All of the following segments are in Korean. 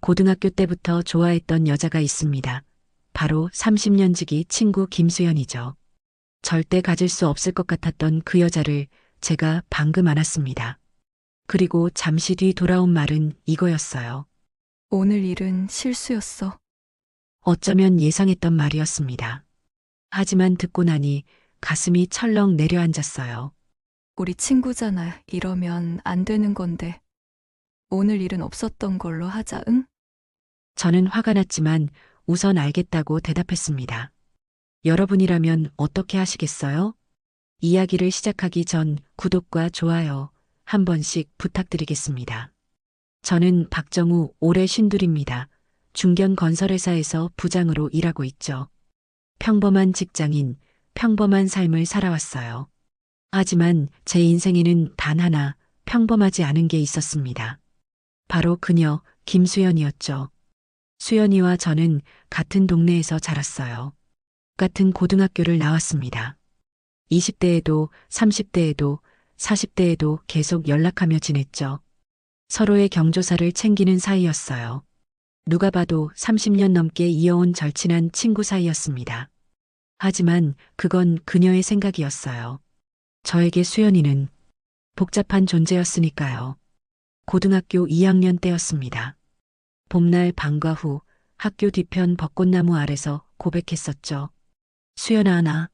고등학교 때부터 좋아했던 여자가 있습니다. 바로 30년 지기 친구 김수연이죠. 절대 가질 수 없을 것 같았던 그 여자를 제가 방금 안았습니다. 그리고 잠시 뒤 돌아온 말은 이거였어요. 오늘 일은 실수였어. 어쩌면 예상했던 말이었습니다. 하지만 듣고 나니 가슴이 철렁 내려앉았어요. 우리 친구잖아. 이러면 안 되는 건데. 오늘 일은 없었던 걸로 하자, 응? 저는 화가 났지만 우선 알겠다고 대답했습니다. 여러분이라면 어떻게 하시겠어요? 이야기를 시작하기 전 구독과 좋아요 한 번씩 부탁드리겠습니다. 저는 박정우 올해 52입니다. 중견건설회사에서 부장으로 일하고 있죠. 평범한 직장인, 평범한 삶을 살아왔어요. 하지만 제 인생에는 단 하나 평범하지 않은 게 있었습니다. 바로 그녀 김수연이었죠. 수연이와 저는 같은 동네에서 자랐어요. 같은 고등학교를 나왔습니다. 20대에도 30대에도 40대에도 계속 연락하며 지냈죠. 서로의 경조사를 챙기는 사이였어요. 누가 봐도 30년 넘게 이어온 절친한 친구 사이였습니다. 하지만 그건 그녀의 생각이었어요. 저에게 수연이는 복잡한 존재였으니까요. 고등학교 2학년 때였습니다. 봄날 방과 후 학교 뒤편 벚꽃나무 아래서 고백했었죠. 수연아,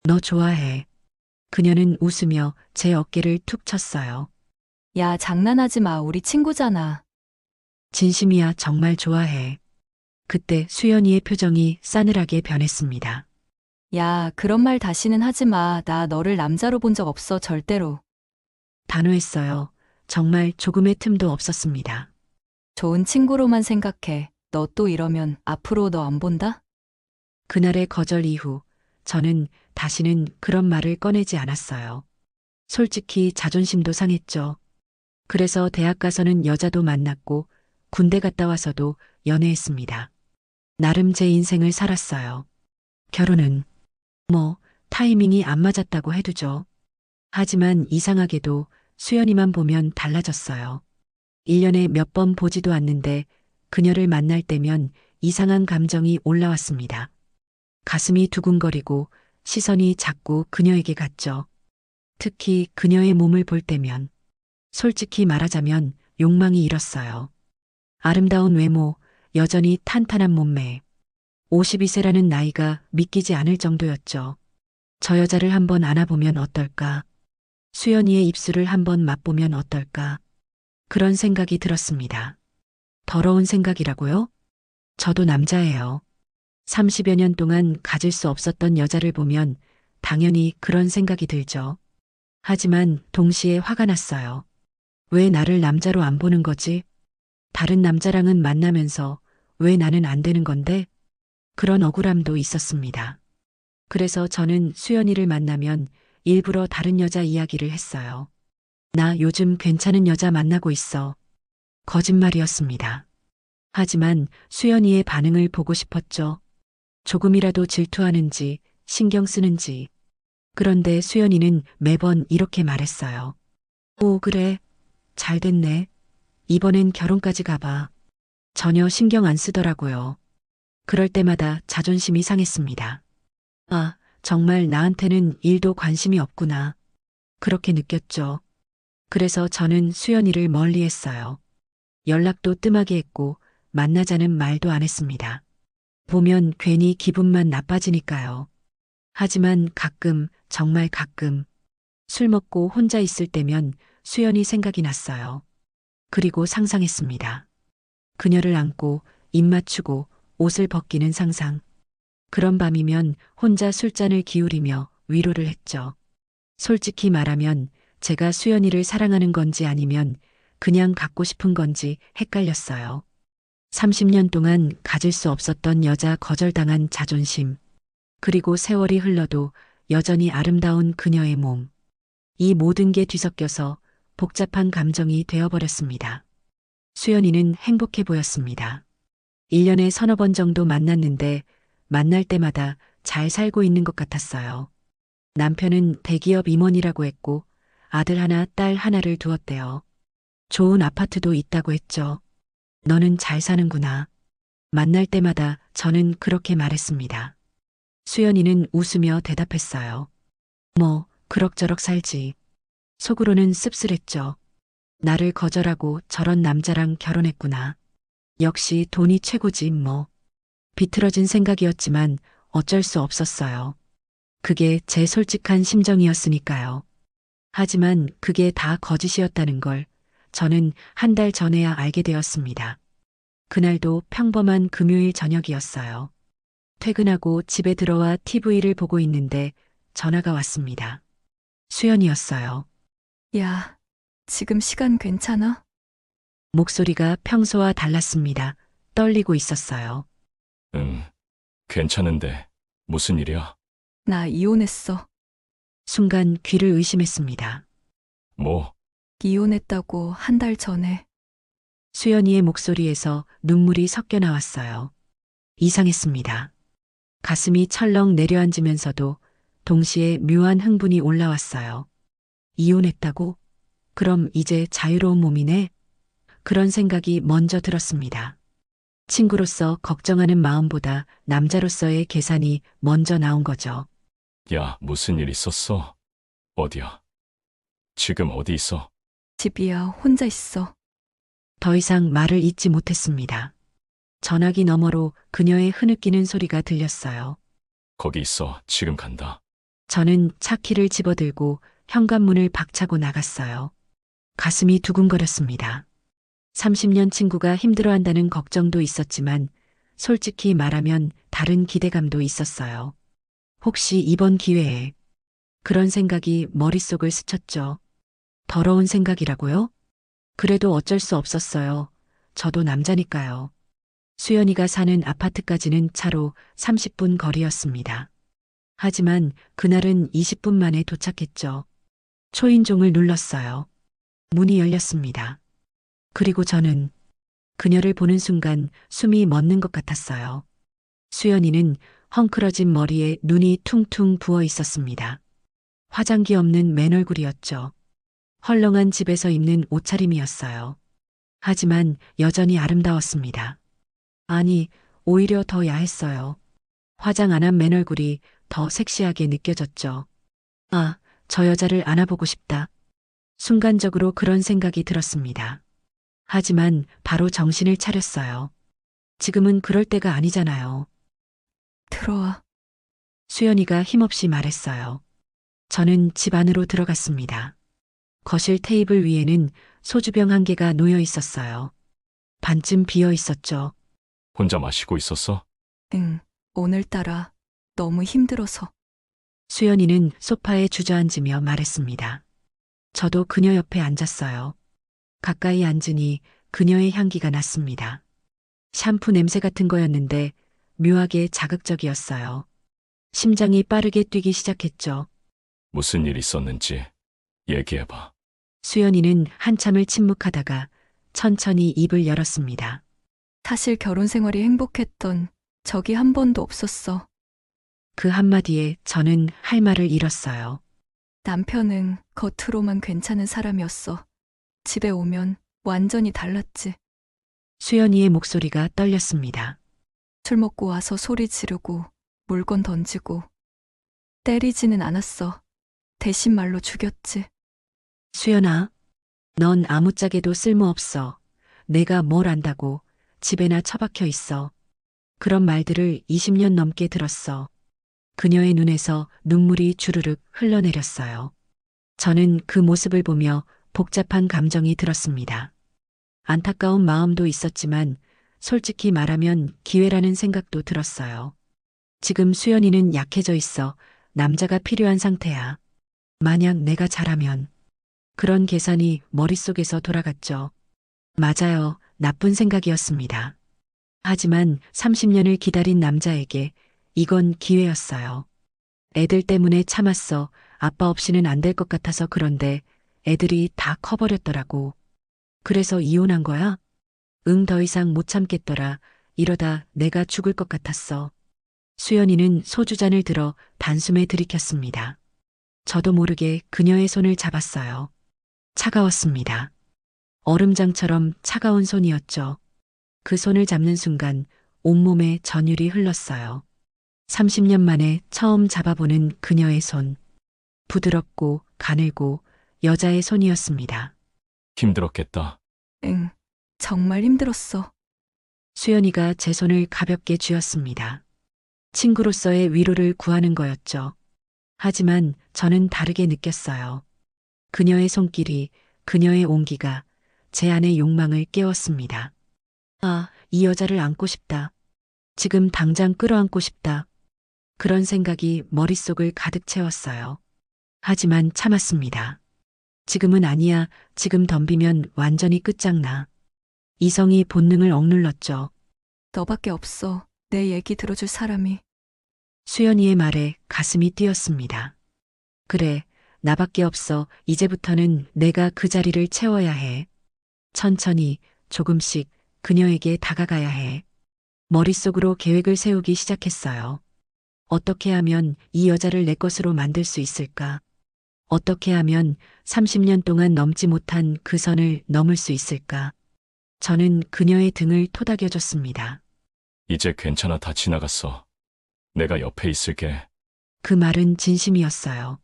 너 좋아해. 그녀는 웃으며 제 어깨를 툭 쳤어요. 야, 장난하지 마. 우리 친구잖아. 진심이야, 정말 좋아해. 그때 수연이의 표정이 싸늘하게 변했습니다. 야, 그런 말 다시는 하지 마. 나 너를 남자로 본 적 없어, 절대로. 단호했어요. 정말 조금의 틈도 없었습니다. 좋은 친구로만 생각해. 너 또 이러면 앞으로 너 안 본다? 그날의 거절 이후 저는 다시는 그런 말을 꺼내지 않았어요. 솔직히 자존심도 상했죠. 그래서 대학 가서는 여자도 만났고 군대 갔다 와서도 연애했습니다. 나름 제 인생을 살았어요. 결혼은 타이밍이 안 맞았다고 해두죠. 하지만 이상하게도 수연이만 보면 달라졌어요. 1년에 몇 번 보지도 않는데 그녀를 만날 때면 이상한 감정이 올라왔습니다. 가슴이 두근거리고 시선이 자꾸 그녀에게 갔죠. 특히 그녀의 몸을 볼 때면 솔직히 말하자면 욕망이 일었어요. 아름다운 외모, 여전히 탄탄한 몸매. 52세라는 나이가 믿기지 않을 정도였죠. 저 여자를 한번 안아보면 어떨까? 수연이의 입술을 한번 맛보면 어떨까? 그런 생각이 들었습니다. 더러운 생각이라고요? 저도 남자예요. 30여 년 동안 가질 수 없었던 여자를 보면 당연히 그런 생각이 들죠. 하지만 동시에 화가 났어요. 왜 나를 남자로 안 보는 거지? 다른 남자랑은 만나면서 왜 나는 안 되는 건데? 그런 억울함도 있었습니다. 그래서 저는 수연이를 만나면 일부러 다른 여자 이야기를 했어요. 나 요즘 괜찮은 여자 만나고 있어. 거짓말이었습니다. 하지만 수연이의 반응을 보고 싶었죠. 조금이라도 질투하는지 신경 쓰는지. 그런데 수연이는 매번 이렇게 말했어요. 오, 그래. 잘 됐네. 이번엔 결혼까지 가봐. 전혀 신경 안 쓰더라고요. 그럴 때마다 자존심이 상했습니다. 아, 정말 나한테는 일도 관심이 없구나. 그렇게 느꼈죠. 그래서 저는 수연이를 멀리 했어요. 연락도 뜸하게 했고 만나자는 말도 안 했습니다. 보면 괜히 기분만 나빠지니까요. 하지만 가끔, 정말 가끔 술 먹고 혼자 있을 때면 수연이 생각이 났어요. 그리고 상상했습니다. 그녀를 안고 입 맞추고 옷을 벗기는 상상. 그런 밤이면 혼자 술잔을 기울이며 위로를 했죠. 솔직히 말하면 제가 수연이를 사랑하는 건지 아니면 그냥 갖고 싶은 건지 헷갈렸어요. 30년 동안 가질 수 없었던 여자 거절당한 자존심. 그리고 세월이 흘러도 여전히 아름다운 그녀의 몸. 이 모든 게 뒤섞여서 복잡한 감정이 되어버렸습니다. 수연이는 행복해 보였습니다. 1년에 서너 번 정도 만났는데 만날 때마다 잘 살고 있는 것 같았어요. 남편은 대기업 임원이라고 했고 아들 하나, 딸 하나를 두었대요. 좋은 아파트도 있다고 했죠. 너는 잘 사는구나. 만날 때마다 저는 그렇게 말했습니다. 수연이는 웃으며 대답했어요. 뭐, 그럭저럭 살지. 속으로는 씁쓸했죠. 나를 거절하고 저런 남자랑 결혼했구나. 역시 돈이 최고지 뭐. 비틀어진 생각이었지만 어쩔 수 없었어요. 그게 제 솔직한 심정이었으니까요. 하지만 그게 다 거짓이었다는 걸 저는 한 달 전에야 알게 되었습니다. 그날도 평범한 금요일 저녁이었어요. 퇴근하고 집에 들어와 TV를 보고 있는데 전화가 왔습니다. 수연이었어요. 야, 지금 시간 괜찮아? 목소리가 평소와 달랐습니다. 떨리고 있었어요. 응, 괜찮은데 무슨 일이야? 나 이혼했어. 순간 귀를 의심했습니다. 뭐, 이혼했다고 한 달 전에. 수연이의 목소리에서 눈물이 섞여 나왔어요. 이상했습니다. 가슴이 철렁 내려앉으면서도 동시에 묘한 흥분이 올라왔어요. 이혼했다고? 그럼 이제 자유로운 몸이네? 그런 생각이 먼저 들었습니다. 친구로서 걱정하는 마음보다 남자로서의 계산이 먼저 나온 거죠. 야, 무슨 일 있었어? 어디야? 지금 어디 있어? 집이야, 혼자 있어. 더 이상 말을 잇지 못했습니다. 전화기 너머로 그녀의 흐느끼는 소리가 들렸어요. 거기 있어. 지금 간다. 저는 차키를 집어들고 현관문을 박차고 나갔어요. 가슴이 두근거렸습니다. 30년 친구가 힘들어한다는 걱정도 있었지만 솔직히 말하면 다른 기대감도 있었어요. 혹시 이번 기회에 그런 생각이 머릿속을 스쳤죠. 더러운 생각이라고요? 그래도 어쩔 수 없었어요. 저도 남자니까요. 수연이가 사는 아파트까지는 차로 30분 거리였습니다. 하지만 그날은 20분 만에 도착했죠. 초인종을 눌렀어요. 문이 열렸습니다. 그리고 저는 그녀를 보는 순간 숨이 멎는 것 같았어요. 수연이는 헝클어진 머리에 눈이 퉁퉁 부어 있었습니다. 화장기 없는 맨얼굴이었죠. 헐렁한 집에서 입는 옷차림이었어요. 하지만 여전히 아름다웠습니다. 아니, 오히려 더 야했어요. 화장 안 한 맨얼굴이 더 섹시하게 느껴졌죠. 아, 저 여자를 안아보고 싶다. 순간적으로 그런 생각이 들었습니다. 하지만 바로 정신을 차렸어요. 지금은 그럴 때가 아니잖아요. 들어와. 수연이가 힘없이 말했어요. 저는 집 안으로 들어갔습니다. 거실 테이블 위에는 소주병 한 개가 놓여 있었어요. 반쯤 비어 있었죠. 혼자 마시고 있었어? 응, 오늘따라 너무 힘들어서. 수연이는 소파에 주저앉으며 말했습니다. 저도 그녀 옆에 앉았어요. 가까이 앉으니 그녀의 향기가 났습니다. 샴푸 냄새 같은 거였는데 묘하게 자극적이었어요. 심장이 빠르게 뛰기 시작했죠. 무슨 일 있었는지 얘기해봐. 수연이는 한참을 침묵하다가 천천히 입을 열었습니다. 사실 결혼 생활이 행복했던 적이 한 번도 없었어. 그 한마디에 저는 할 말을 잃었어요. 남편은 겉으로만 괜찮은 사람이었어. 집에 오면 완전히 달랐지. 수연이의 목소리가 떨렸습니다. 술 먹고 와서 소리 지르고 물건 던지고. 때리지는 않았어. 대신 말로 죽였지. 수연아, 넌 아무짝에도 쓸모없어. 내가 뭘 안다고 집에나 처박혀 있어. 그런 말들을 20년 넘게 들었어. 그녀의 눈에서 눈물이 주르륵 흘러내렸어요. 저는 그 모습을 보며 복잡한 감정이 들었습니다. 안타까운 마음도 있었지만 솔직히 말하면 기회라는 생각도 들었어요. 지금 수연이는 약해져 있어 남자가 필요한 상태야. 만약 내가 잘하면 그런 계산이 머릿속에서 돌아갔죠. 맞아요. 나쁜 생각이었습니다. 하지만 30년을 기다린 남자에게 이건 기회였어요. 애들 때문에 참았어. 아빠 없이는 안 될 것 같아서 그런데 애들이 다 커버렸더라고. 그래서 이혼한 거야? 응, 더 이상 못 참겠더라. 이러다 내가 죽을 것 같았어. 수연이는 소주잔을 들어 단숨에 들이켰습니다. 저도 모르게 그녀의 손을 잡았어요. 차가웠습니다. 얼음장처럼 차가운 손이었죠. 그 손을 잡는 순간 온몸에 전율이 흘렀어요. 30년 만에 처음 잡아보는 그녀의 손. 부드럽고 가늘고 여자의 손이었습니다. 힘들었겠다. 응, 정말 힘들었어. 수연이가 제 손을 가볍게 쥐었습니다. 친구로서의 위로를 구하는 거였죠. 하지만 저는 다르게 느꼈어요. 그녀의 손길이, 그녀의 온기가 제 안의 욕망을 깨웠습니다. 아, 이 여자를 안고 싶다. 지금 당장 끌어안고 싶다. 그런 생각이 머릿속을 가득 채웠어요. 하지만 참았습니다. 지금은 아니야. 지금 덤비면 완전히 끝장나. 이성이 본능을 억눌렀죠. 너밖에 없어. 내 얘기 들어줄 사람이. 수연이의 말에 가슴이 뛰었습니다. 그래, 나밖에 없어. 이제부터는 내가 그 자리를 채워야 해. 천천히, 조금씩 그녀에게 다가가야 해. 머릿속으로 계획을 세우기 시작했어요. 어떻게 하면 이 여자를 내 것으로 만들 수 있을까? 어떻게 하면 30년 동안 넘지 못한 그 선을 넘을 수 있을까? 저는 그녀의 등을 토닥여줬습니다. 이제 괜찮아. 다 지나갔어. 내가 옆에 있을게. 그 말은 진심이었어요.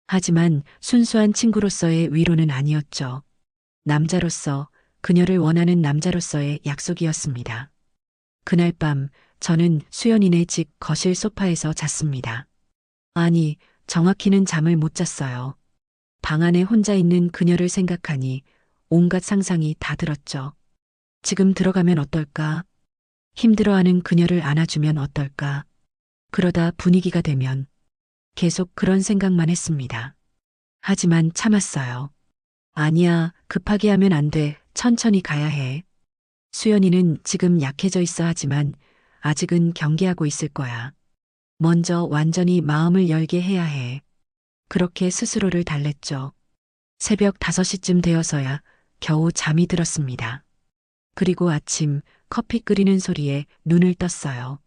하지만 순수한 친구로서의 위로는 아니었죠. 남자로서, 그녀를 원하는 남자로서의 약속이었습니다. 그날 밤 저는 수연이네 집 거실 소파에서 잤습니다. 아니, 정확히는 잠을 못 잤어요. 방 안에 혼자 있는 그녀를 생각하니 온갖 상상이 다 들었죠. 지금 들어가면 어떨까? 힘들어하는 그녀를 안아주면 어떨까? 그러다 분위기가 되면 계속 그런 생각만 했습니다. 하지만 참았어요. 아니야, 급하게 하면 안 돼. 천천히 가야 해. 수연이는 지금 약해져 있어 하지만 아직은 경계하고 있을 거야. 먼저 완전히 마음을 열게 해야 해. 그렇게 스스로를 달랬죠. 새벽 5시쯤 되어서야 겨우 잠이 들었습니다. 그리고 아침 커피 끓이는 소리에 눈을 떴어요.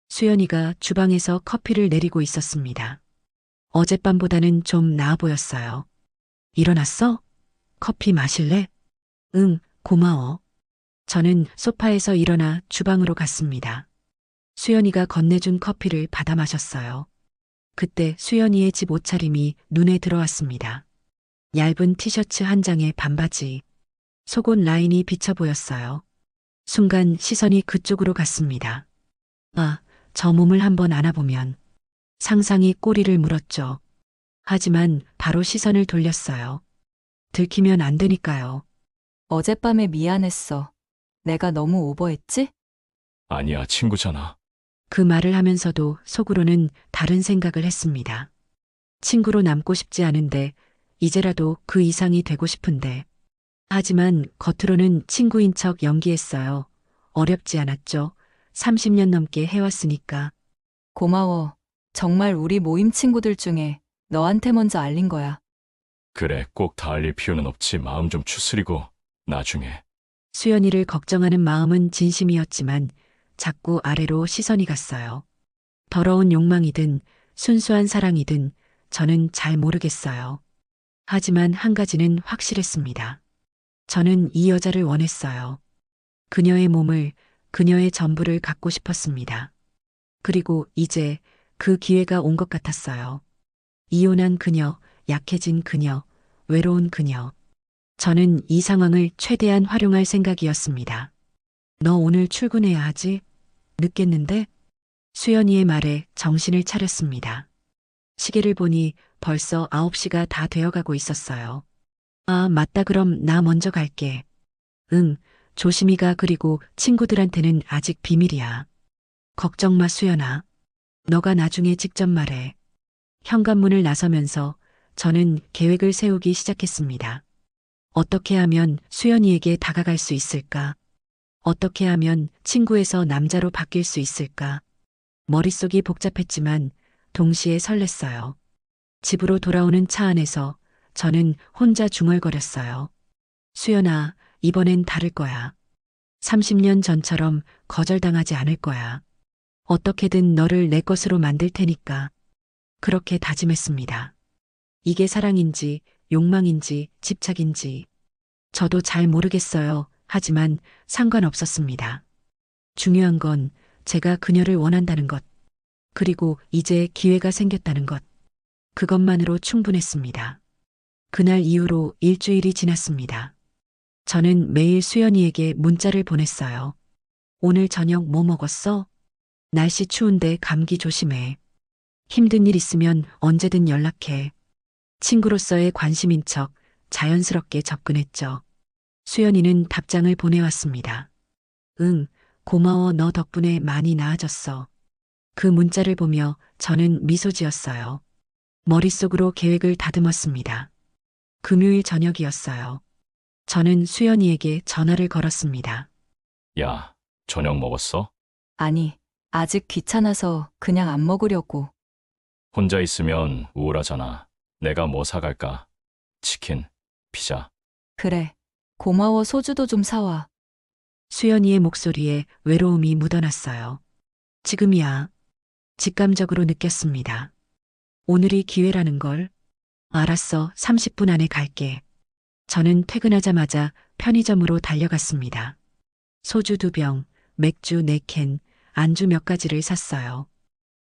수연이가 주방에서 커피를 내리고 있었습니다. 어젯밤보다는 좀 나아 보였어요. 일어났어? 커피 마실래? 응, 고마워. 저는 소파에서 일어나 주방으로 갔습니다. 수연이가 건네준 커피를 받아 마셨어요. 그때 수연이의 집 옷차림이 눈에 들어왔습니다. 얇은 티셔츠 한 장에 반바지, 속옷 라인이 비쳐 보였어요. 순간 시선이 그쪽으로 갔습니다. 아, 저 몸을 한번 안아보면. 상상이 꼬리를 물었죠. 하지만 바로 시선을 돌렸어요. 들키면 안 되니까요. 어젯밤에 미안했어. 내가 너무 오버했지? 아니야, 친구잖아. 그 말을 하면서도 속으로는 다른 생각을 했습니다. 친구로 남고 싶지 않은데, 이제라도 그 이상이 되고 싶은데. 하지만 겉으로는 친구인 척 연기했어요. 어렵지 않았죠. 30년 넘게 해왔으니까. 고마워. 정말 우리 모임 친구들 중에 너한테 먼저 알린 거야. 그래, 꼭 다 알릴 필요는 없지. 마음 좀 추스리고 나중에. 수연이를 걱정하는 마음은 진심이었지만 자꾸 아래로 시선이 갔어요. 더러운 욕망이든 순수한 사랑이든 저는 잘 모르겠어요. 하지만 한 가지는 확실했습니다. 저는 이 여자를 원했어요. 그녀의 몸을, 그녀의 전부를 갖고 싶었습니다. 그리고 이제 그 기회가 온 것 같았어요. 이혼한 그녀, 약해진 그녀, 외로운 그녀. 저는 이 상황을 최대한 활용할 생각이었습니다. 너 오늘 출근해야 하지? 늦겠는데? 수연이의 말에 정신을 차렸습니다. 시계를 보니 벌써 9시가 다 되어가고 있었어요. 아, 맞다. 그럼 나 먼저 갈게. 응, 조심히 가. 그리고 친구들한테는 아직 비밀이야. 걱정 마, 수연아. 너가 나중에 직접 말해. 현관문을 나서면서 저는 계획을 세우기 시작했습니다. 어떻게 하면 수연이에게 다가갈 수 있을까? 어떻게 하면 친구에서 남자로 바뀔 수 있을까? 머릿속이 복잡했지만 동시에 설렜어요. 집으로 돌아오는 차 안에서 저는 혼자 중얼거렸어요. 수연아, 이번엔 다를 거야. 30년 전처럼 거절당하지 않을 거야. 어떻게든 너를 내 것으로 만들 테니까. 그렇게 다짐했습니다. 이게 사랑인지, 욕망인지, 집착인지. 저도 잘 모르겠어요. 하지만 상관없었습니다. 중요한 건 제가 그녀를 원한다는 것, 그리고 이제 기회가 생겼다는 것, 그것만으로 충분했습니다. 그날 이후로 일주일이 지났습니다. 저는 매일 수연이에게 문자를 보냈어요. 오늘 저녁 뭐 먹었어? 날씨 추운데 감기 조심해. 힘든 일 있으면 언제든 연락해. 친구로서의 관심인 척 자연스럽게 접근했죠. 수연이는 답장을 보내왔습니다. 응, 고마워. 너 덕분에 많이 나아졌어. 그 문자를 보며 저는 미소 지었어요. 머릿속으로 계획을 다듬었습니다. 금요일 저녁이었어요. 저는 수연이에게 전화를 걸었습니다. 야, 저녁 먹었어? 아니, 아직 귀찮아서 그냥 안 먹으려고. 혼자 있으면 우울하잖아. 내가 뭐 사갈까? 치킨, 피자. 그래. 고마워. 소주도 좀 사와. 수연이의 목소리에 외로움이 묻어났어요. 지금이야. 직감적으로 느꼈습니다. 오늘이 기회라는 걸. 알았어. 30분 안에 갈게. 저는 퇴근하자마자 편의점으로 달려갔습니다. 소주 2병, 맥주 4캔, 안주 몇 가지를 샀어요.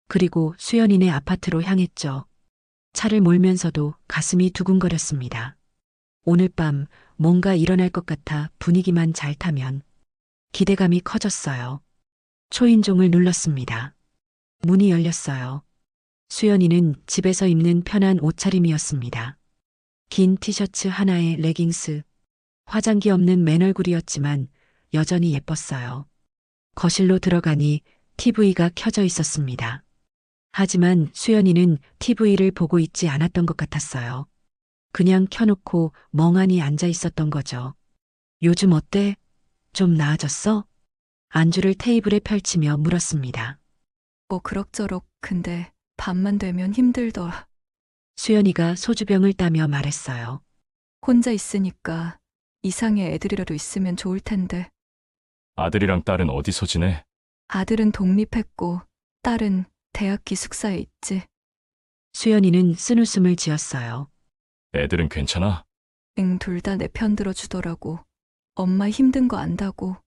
그리고 수연이네 아파트로 향했죠. 차를 몰면서도 가슴이 두근거렸습니다. 오늘 밤 뭔가 일어날 것 같아 분위기만 잘 타면 기대감이 커졌어요. 초인종을 눌렀습니다. 문이 열렸어요. 수연이는 집에서 입는 편한 옷차림이었습니다. 긴 티셔츠 하나에 레깅스, 화장기 없는 맨얼굴이었지만 여전히 예뻤어요. 거실로 들어가니 TV가 켜져 있었습니다. 하지만 수연이는 TV를 보고 있지 않았던 것 같았어요. 그냥 켜놓고 멍하니 앉아 있었던 거죠. 요즘 어때? 좀 나아졌어? 안주를 테이블에 펼치며 물었습니다. 뭐 그럭저럭. 근데 밤만 되면 힘들더라. 수연이가 소주병을 따며 말했어요. 혼자 있으니까 이상의 애들이라도 있으면 좋을 텐데. 아들이랑 딸은 어디서 지내? 아들은 독립했고 딸은 대학 기숙사에 있지. 수연이는 쓴웃음을 지었어요. 애들은 괜찮아? 응, 둘 다 내 편 들어주더라고. 엄마 힘든 거 안다고.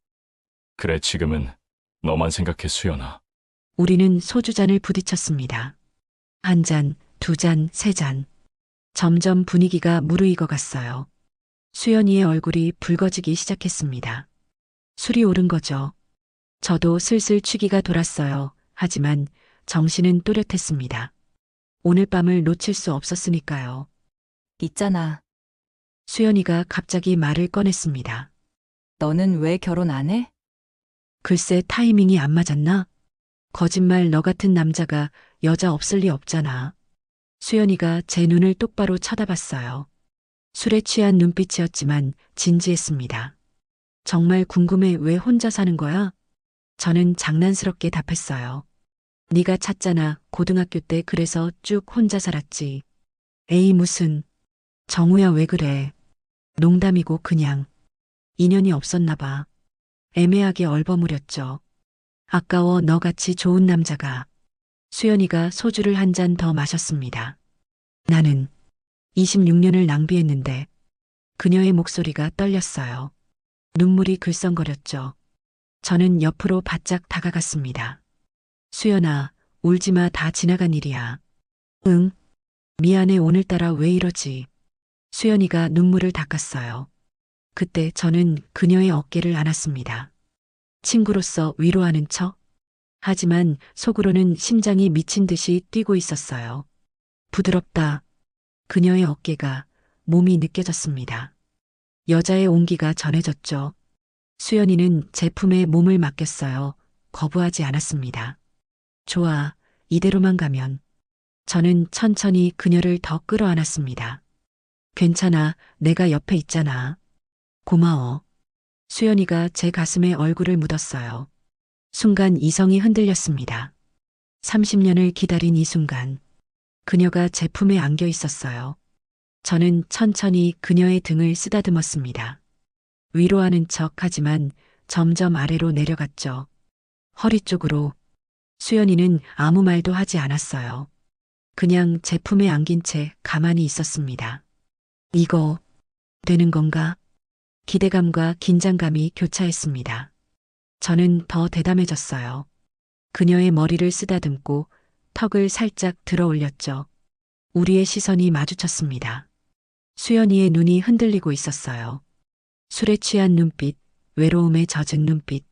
그래, 지금은 너만 생각해, 수연아. 우리는 소주잔을 부딪혔습니다. 1잔, 2잔, 3잔. 점점 분위기가 무르익어 갔어요. 수연이의 얼굴이 붉어지기 시작했습니다. 술이 오른 거죠. 저도 슬슬 취기가 돌았어요. 하지만 정신은 또렷했습니다. 오늘 밤을 놓칠 수 없었으니까요. 있잖아. 수연이가 갑자기 말을 꺼냈습니다. 너는 왜 결혼 안 해? 글쎄 타이밍이 안 맞았나? 거짓말 너 같은 남자가 여자 없을 리 없잖아. 수연이가 제 눈을 똑바로 쳐다봤어요. 술에 취한 눈빛이었지만 진지했습니다. 정말 궁금해 왜 혼자 사는 거야? 저는 장난스럽게 답했어요. 네가 찾잖아. 고등학교 때 그래서 쭉 혼자 살았지. 에이 무슨. 정우야 왜 그래. 농담이고 그냥. 인연이 없었나 봐. 애매하게 얼버무렸죠. 아까워 너같이 좋은 남자가. 수연이가 소주를 1잔 더 마셨습니다. 나는 26년을 낭비했는데 그녀의 목소리가 떨렸어요. 눈물이 글썽거렸죠. 저는 옆으로 바짝 다가갔습니다. 수연아, 울지마. 다 지나간 일이야. 응. 미안해. 오늘따라 왜 이러지? 수연이가 눈물을 닦았어요. 그때 저는 그녀의 어깨를 안았습니다. 친구로서 위로하는 척? 하지만 속으로는 심장이 미친 듯이 뛰고 있었어요. 부드럽다. 그녀의 어깨가, 몸이 느껴졌습니다. 여자의 온기가 전해졌죠. 수연이는 제 품에 몸을 맡겼어요. 거부하지 않았습니다. 좋아, 이대로만 가면. 저는 천천히 그녀를 더 끌어안았습니다. 괜찮아, 내가 옆에 있잖아. 고마워. 수연이가 제 가슴에 얼굴을 묻었어요. 순간 이성이 흔들렸습니다. 30년을 기다린 이 순간, 그녀가 제 품에 안겨 있었어요. 저는 천천히 그녀의 등을 쓰다듬었습니다. 위로하는 척 하지만 점점 아래로 내려갔죠. 허리 쪽으로. 수연이는 아무 말도 하지 않았어요. 그냥 제 품에 안긴 채 가만히 있었습니다. 이거 되는 건가? 기대감과 긴장감이 교차했습니다. 저는 더 대담해졌어요. 그녀의 머리를 쓰다듬고 턱을 살짝 들어 올렸죠. 우리의 시선이 마주쳤습니다. 수연이의 눈이 흔들리고 있었어요. 술에 취한 눈빛, 외로움에 젖은 눈빛,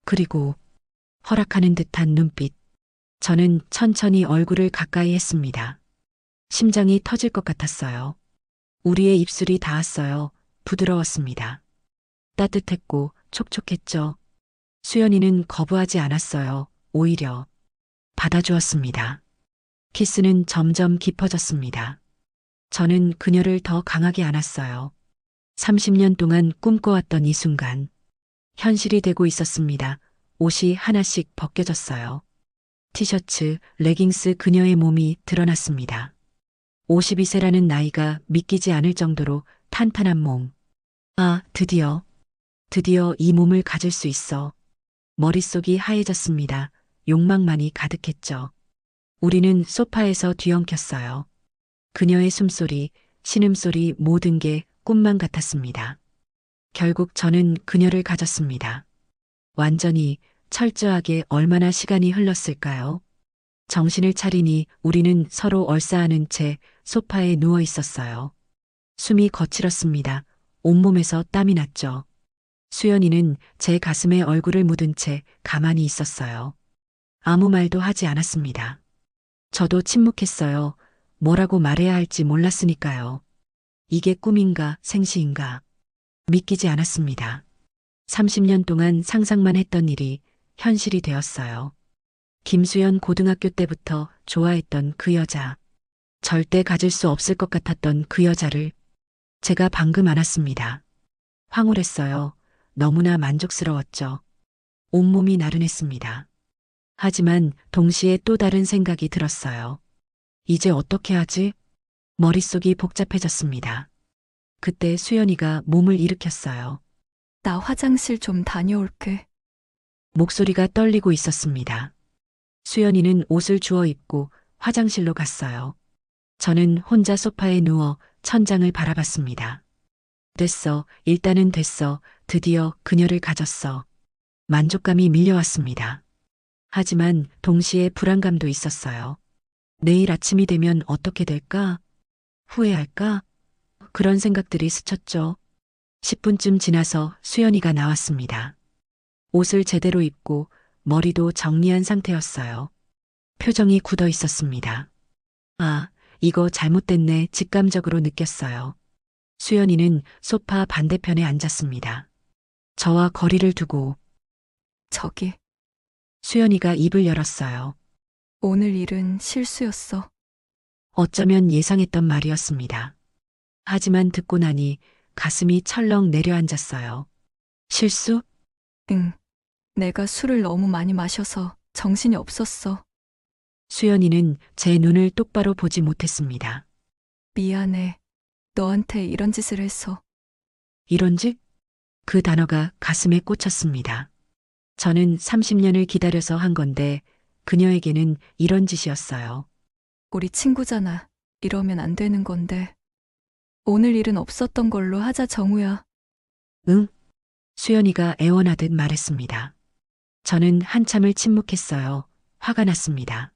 그리고 허락하는 듯한 눈빛. 저는 천천히 얼굴을 가까이 했습니다. 심장이 터질 것 같았어요. 우리의 입술이 닿았어요. 부드러웠습니다. 따뜻했고 촉촉했죠. 수연이는 거부하지 않았어요. 오히려 받아주었습니다. 키스는 점점 깊어졌습니다. 저는 그녀를 더 강하게 안았어요. 30년 동안 꿈꿔왔던 이 순간, 현실이 되고 있었습니다. 옷이 하나씩 벗겨졌어요. 티셔츠, 레깅스 그녀의 몸이 드러났습니다. 52세라는 나이가 믿기지 않을 정도로 탄탄한 몸. 아, 드디어 이 몸을 가질 수 있어. 머릿속이 하얘졌습니다. 욕망만이 가득했죠. 우리는 소파에서 뒤엉켰어요. 그녀의 숨소리, 신음소리 모든 게 꿈만 같았습니다. 결국 저는 그녀를 가졌습니다. 완전히, 철저하게 얼마나 시간이 흘렀을까요? 정신을 차리니 우리는 서로 얼싸안은 채 소파에 누워 있었어요. 숨이 거칠었습니다. 온몸에서 땀이 났죠. 수연이는 제 가슴에 얼굴을 묻은 채 가만히 있었어요. 아무 말도 하지 않았습니다. 저도 침묵했어요. 뭐라고 말해야 할지 몰랐으니까요. 이게 꿈인가 생시인가 믿기지 않았습니다. 30년 동안 상상만 했던 일이 현실이 되었어요. 김수연 고등학교 때부터 좋아했던 그 여자. 절대 가질 수 없을 것 같았던 그 여자를 제가 방금 안았습니다. 황홀했어요. 너무나 만족스러웠죠. 온몸이 나른했습니다. 하지만 동시에 또 다른 생각이 들었어요. 이제 어떻게 하지? 머릿속이 복잡해졌습니다. 그때 수연이가 몸을 일으켰어요. 나 화장실 좀 다녀올게. 목소리가 떨리고 있었습니다. 수연이는 옷을 주워 입고 화장실로 갔어요. 저는 혼자 소파에 누워 천장을 바라봤습니다. 됐어, 일단은 됐어, 드디어 그녀를 가졌어. 만족감이 밀려왔습니다. 하지만 동시에 불안감도 있었어요. 내일 아침이 되면 어떻게 될까? 후회할까? 그런 생각들이 스쳤죠. 10분쯤 지나서 수연이가 나왔습니다. 옷을 제대로 입고 머리도 정리한 상태였어요. 표정이 굳어 있었습니다. 아, 이거 잘못됐네 직감적으로 느꼈어요. 수연이는 소파 반대편에 앉았습니다. 저와 거리를 두고 저기, 수연이가 입을 열었어요. 오늘 일은 실수였어. 어쩌면 예상했던 말이었습니다. 하지만 듣고 나니 가슴이 철렁 내려앉았어요. 실수? 응. 내가 술을 너무 많이 마셔서 정신이 없었어. 수연이는 제 눈을 똑바로 보지 못했습니다. 미안해. 너한테 이런 짓을 해서. 이런 짓? 그 단어가 가슴에 꽂혔습니다. 저는 30년을 기다려서 한 건데 그녀에게는 이런 짓이었어요. 우리 친구잖아. 이러면 안 되는 건데. 오늘 일은 없었던 걸로 하자, 정우야. 응? 수연이가 애원하듯 말했습니다. 저는 한참을 침묵했어요. 화가 났습니다.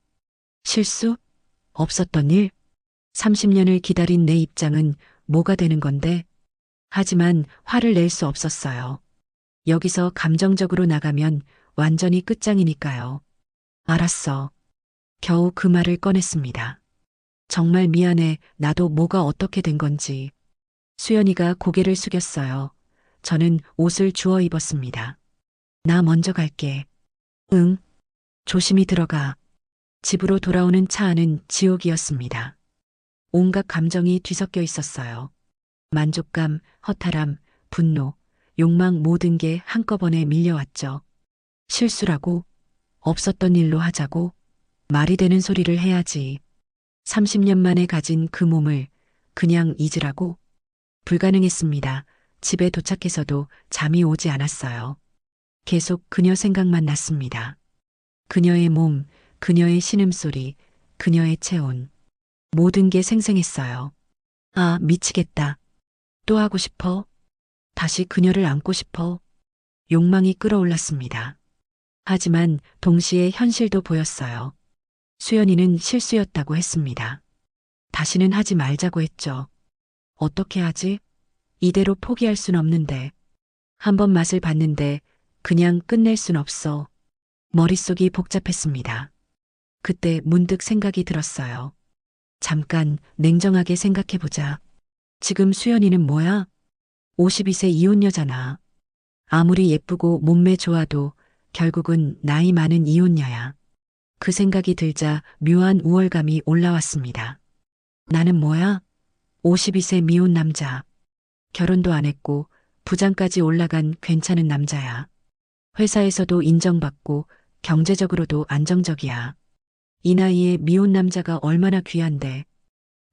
실수? 없었던 일? 30년을 기다린 내 입장은 뭐가 되는 건데? 하지만 화를 낼 수 없었어요. 여기서 감정적으로 나가면 완전히 끝장이니까요. 알았어. 겨우 그 말을 꺼냈습니다. 정말 미안해. 나도 뭐가 어떻게 된 건지. 수연이가 고개를 숙였어요. 저는 옷을 주워 입었습니다. 나 먼저 갈게. 응. 조심히 들어가. 집으로 돌아오는 차 안은 지옥이었습니다. 온갖 감정이 뒤섞여 있었어요. 만족감, 허탈함, 분노, 욕망 모든 게 한꺼번에 밀려왔죠. 실수라고? 없었던 일로 하자고? 말이 되는 소리를 해야지. 30년 만에 가진 그 몸을 그냥 잊으라고? 불가능했습니다. 집에 도착해서도 잠이 오지 않았어요. 계속 그녀 생각만 났습니다. 그녀의 몸, 그녀의 신음소리, 그녀의 체온. 모든 게 생생했어요. 아, 미치겠다. 또 하고 싶어? 다시 그녀를 안고 싶어 욕망이 끌어올랐습니다. 하지만 동시에 현실도 보였어요. 수연이는 실수였다고 했습니다. 다시는 하지 말자고 했죠. 어떻게 하지? 이대로 포기할 순 없는데. 한번 맛을 봤는데 그냥 끝낼 순 없어. 머릿속이 복잡했습니다. 그때 문득 생각이 들었어요. 잠깐 냉정하게 생각해보자. 지금 수연이는 뭐야? 52세 이혼녀잖아. 아무리 예쁘고 몸매 좋아도 결국은 나이 많은 이혼녀야. 그 생각이 들자 묘한 우월감이 올라왔습니다. 나는 뭐야? 52세 미혼 남자. 결혼도 안 했고 부장까지 올라간 괜찮은 남자야. 회사에서도 인정받고 경제적으로도 안정적이야. 이 나이에 미혼 남자가 얼마나 귀한데.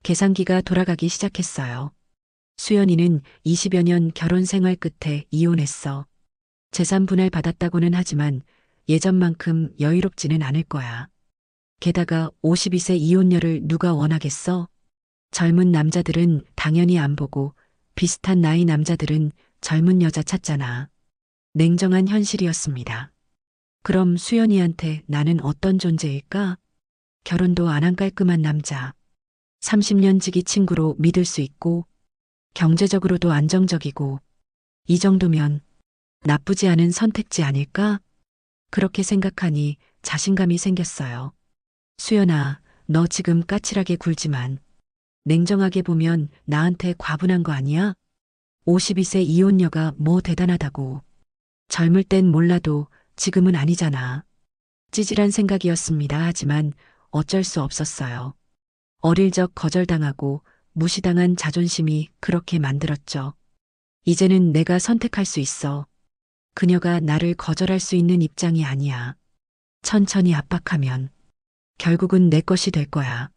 계산기가 돌아가기 시작했어요. 수연이는 20여 년 결혼 생활 끝에 이혼했어. 재산 분할 받았다고는 하지만 예전만큼 여유롭지는 않을 거야. 게다가 52세 이혼녀를 누가 원하겠어? 젊은 남자들은 당연히 안 보고 비슷한 나이 남자들은 젊은 여자 찾잖아. 냉정한 현실이었습니다. 그럼 수연이한테 나는 어떤 존재일까? 결혼도 안 한 깔끔한 남자. 30년 지기 친구로 믿을 수 있고 경제적으로도 안정적이고 이 정도면 나쁘지 않은 선택지 아닐까? 그렇게 생각하니 자신감이 생겼어요. 수연아, 너 지금 까칠하게 굴지만 냉정하게 보면 나한테 과분한 거 아니야? 52세 이혼녀가 뭐 대단하다고. 젊을 땐 몰라도 지금은 아니잖아. 찌질한 생각이었습니다. 하지만 어쩔 수 없었어요. 어릴 적 거절당하고 무시당한 자존심이 그렇게 만들었죠. 이제는 내가 선택할 수 있어. 그녀가 나를 거절할 수 있는 입장이 아니야. 천천히 압박하면 결국은 내 것이 될 거야.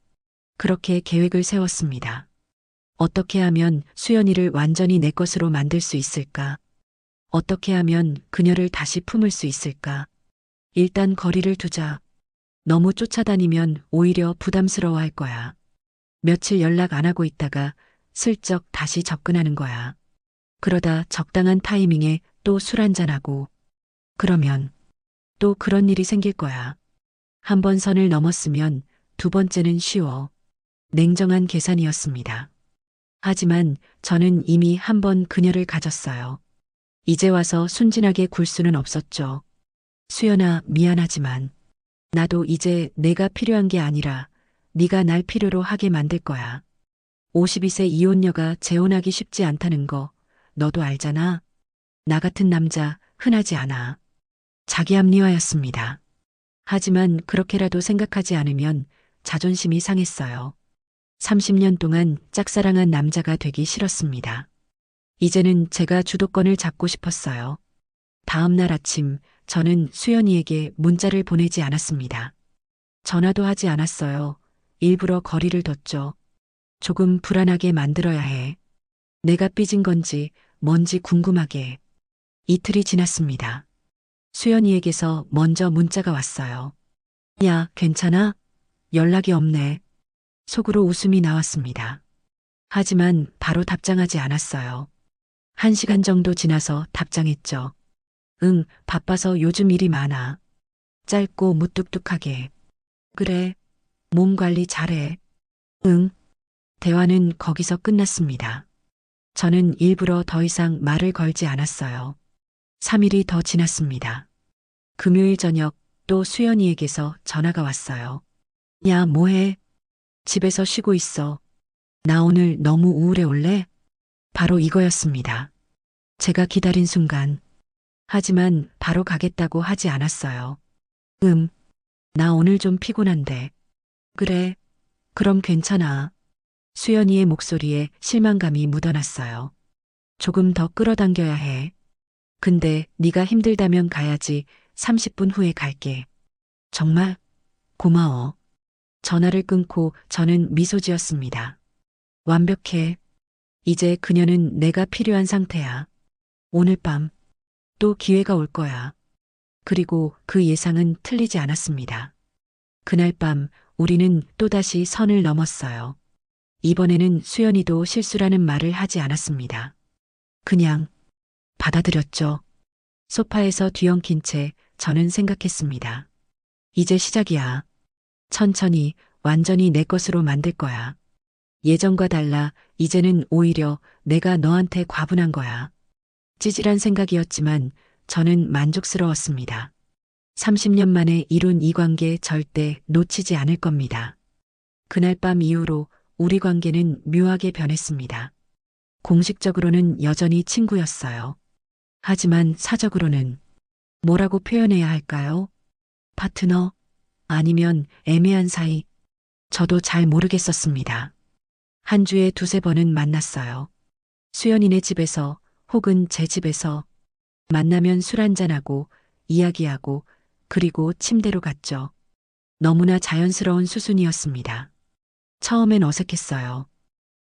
그렇게 계획을 세웠습니다. 어떻게 하면 수연이를 완전히 내 것으로 만들 수 있을까? 어떻게 하면 그녀를 다시 품을 수 있을까? 일단 거리를 두자. 너무 쫓아다니면 오히려 부담스러워할 거야. 며칠 연락 안 하고 있다가 슬쩍 다시 접근하는 거야. 그러다 적당한 타이밍에 또 술 한잔하고. 그러면 또 그런 일이 생길 거야. 한 번 선을 넘었으면 두 번째는 쉬워. 냉정한 계산이었습니다. 하지만 저는 이미 한 번 그녀를 가졌어요. 이제 와서 순진하게 굴 수는 없었죠. 수연아, 미안하지만 나도 이제 내가 필요한 게 아니라 네가 날 필요로 하게 만들 거야. 52세 이혼녀가 재혼하기 쉽지 않다는 거 너도 알잖아. 나 같은 남자 흔하지 않아. 자기 합리화였습니다. 하지만 그렇게라도 생각하지 않으면 자존심이 상했어요. 30년 동안 짝사랑한 남자가 되기 싫었습니다. 이제는 제가 주도권을 잡고 싶었어요. 다음 날 아침 저는 수연이에게 문자를 보내지 않았습니다. 전화도 하지 않았어요. 일부러 거리를 뒀죠. 조금 불안하게 만들어야 해. 내가 삐진 건지 뭔지 궁금하게. 이틀이 지났습니다. 수연이에게서 먼저 문자가 왔어요. 야, 괜찮아? 연락이 없네. 속으로 웃음이 나왔습니다. 하지만 바로 답장하지 않았어요. 1시간 정도 지나서 답장했죠. 응, 바빠서 요즘 일이 많아. 짧고 무뚝뚝하게. 그래, 몸 관리 잘해. 응. 대화는 거기서 끝났습니다. 저는 일부러 더 이상 말을 걸지 않았어요. 3일이 더 지났습니다. 금요일 저녁 또 수연이에게서 전화가 왔어요. 야, 뭐해? 집에서 쉬고 있어. 나 오늘 너무 우울해 올래? 바로 이거였습니다. 제가 기다린 순간. 하지만 바로 가겠다고 하지 않았어요. 나 오늘 좀 피곤한데. 그래, 그럼 괜찮아. 수연이의 목소리에 실망감이 묻어났어요. 조금 더 끌어당겨야 해. 근데 네가 힘들다면 가야지. 30분 후에 갈게. 정말? 고마워. 전화를 끊고 저는 미소 지었습니다. 완벽해. 이제 그녀는 내가 필요한 상태야. 오늘 밤 또 기회가 올 거야. 그리고 그 예상은 틀리지 않았습니다. 그날 밤 우리는 또다시 선을 넘었어요. 이번에는 수연이도 실수라는 말을 하지 않았습니다. 그냥 받아들였죠. 소파에서 뒤엉킨 채 저는 생각했습니다. 이제 시작이야. 천천히, 완전히 내 것으로 만들 거야. 예전과 달라 이제는 오히려 내가 너한테 과분한 거야. 찌질한 생각이었지만 저는 만족스러웠습니다. 30년 만에 이룬 이 관계 절대 놓치지 않을 겁니다. 그날 밤 이후로 우리 관계는 묘하게 변했습니다. 공식적으로는 여전히 친구였어요. 하지만 사적으로는 뭐라고 표현해야 할까요? 파트너? 아니면 애매한 사이? 저도 잘 모르겠었습니다. 한 주에 두세 번은 만났어요. 수연이네 집에서 혹은 제 집에서 만나면 술 한잔하고 이야기하고 그리고 침대로 갔죠. 너무나 자연스러운 수순이었습니다. 처음엔 어색했어요.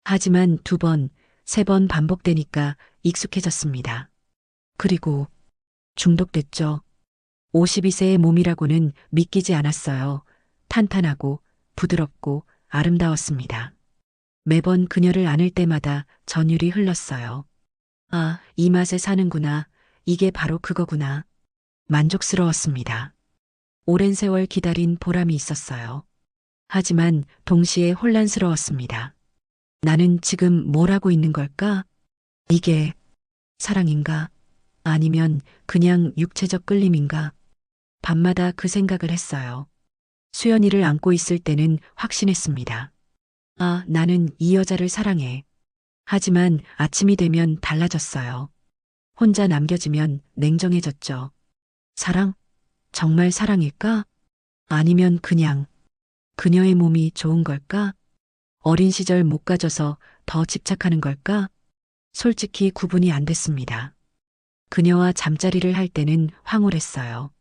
하지만 두 번, 세 번 반복되니까 익숙해졌습니다. 그리고 중독됐죠. 52세의 몸이라고는 믿기지 않았어요. 탄탄하고 부드럽고 아름다웠습니다. 매번 그녀를 안을 때마다 전율이 흘렀어요. 아, 이 맛에 사는구나. 이게 바로 그거구나. 만족스러웠습니다. 오랜 세월 기다린 보람이 있었어요. 하지만 동시에 혼란스러웠습니다. 나는 지금 뭘 하고 있는 걸까? 이게 사랑인가? 아니면 그냥 육체적 끌림인가? 밤마다 그 생각을 했어요. 수연이를 안고 있을 때는 확신했습니다. 아, 나는 이 여자를 사랑해. 하지만 아침이 되면 달라졌어요. 혼자 남겨지면 냉정해졌죠. 사랑? 정말 사랑일까? 아니면 그냥 그녀의 몸이 좋은 걸까? 어린 시절 못 가져서 더 집착하는 걸까? 솔직히 구분이 안 됐습니다. 그녀와 잠자리를 할 때는 황홀했어요.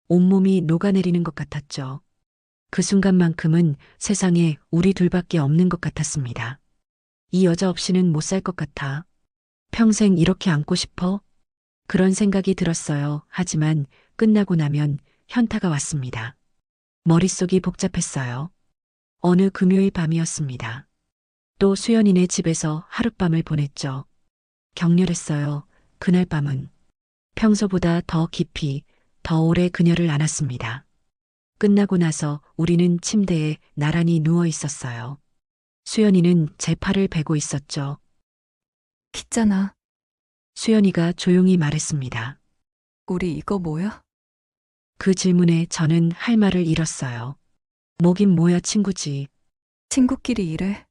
온몸이 녹아내리는 것 같았죠. 그 순간만큼은 세상에 우리 둘밖에 없는 것 같았습니다. 이 여자 없이는 못 살 것 같아. 평생 이렇게 안고 싶어? 그런 생각이 들었어요. 하지만 끝나고 나면 현타가 왔습니다. 머릿속이 복잡했어요. 어느 금요일 밤이었습니다. 또 수연이네 집에서 하룻밤을 보냈죠. 격렬했어요. 그날 밤은 평소보다 더 깊이, 더 오래 그녀를 안았습니다. 끝나고 나서 우리는 침대에 나란히 누워 있었어요. 수연이는 제 팔을 베고 있었죠. 있잖아. 수연이가 조용히 말했습니다. 우리 이거 뭐야? 그 질문에 저는 할 말을 잃었어요. 뭐긴 뭐야 친구지. 친구끼리 이래.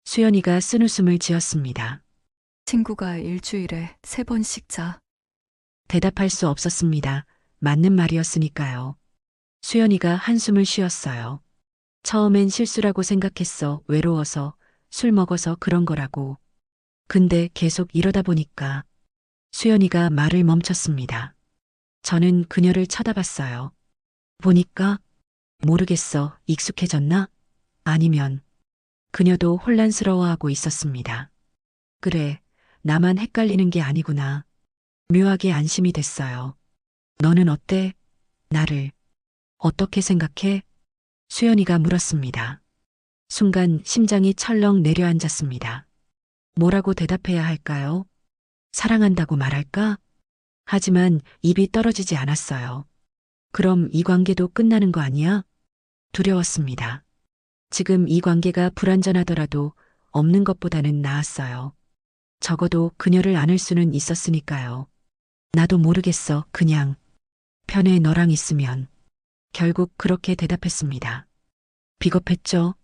수연이가 쓴웃음을 지었습니다. 친구가 일주일에 3번씩 자. 대답할 수 없었습니다. 맞는 말이었으니까요. 수연이가 한숨을 쉬었어요. 처음엔 실수라고 생각했어. 외로워서, 술 먹어서 그런 거라고. 근데 계속 이러다 보니까 수연이가 말을 멈췄습니다. 저는 그녀를 쳐다봤어요. 보니까 모르겠어. 익숙해졌나? 아니면 그녀도 혼란스러워하고 있었습니다. 그래, 나만 헷갈리는 게 아니구나. 묘하게 안심이 됐어요. 너는 어때? 나를 어떻게 생각해? 수연이가 물었습니다. 순간 심장이 철렁 내려앉았습니다. 뭐라고 대답해야 할까요? 사랑한다고 말할까? 하지만 입이 떨어지지 않았어요. 그럼 이 관계도 끝나는 거 아니야? 두려웠습니다. 지금 이 관계가 불완전하더라도 없는 것보다는 나았어요. 적어도 그녀를 안을 수는 있었으니까요. 나도 모르겠어. 그냥 편해 너랑 있으면. 결국 그렇게 대답했습니다. 비겁했죠?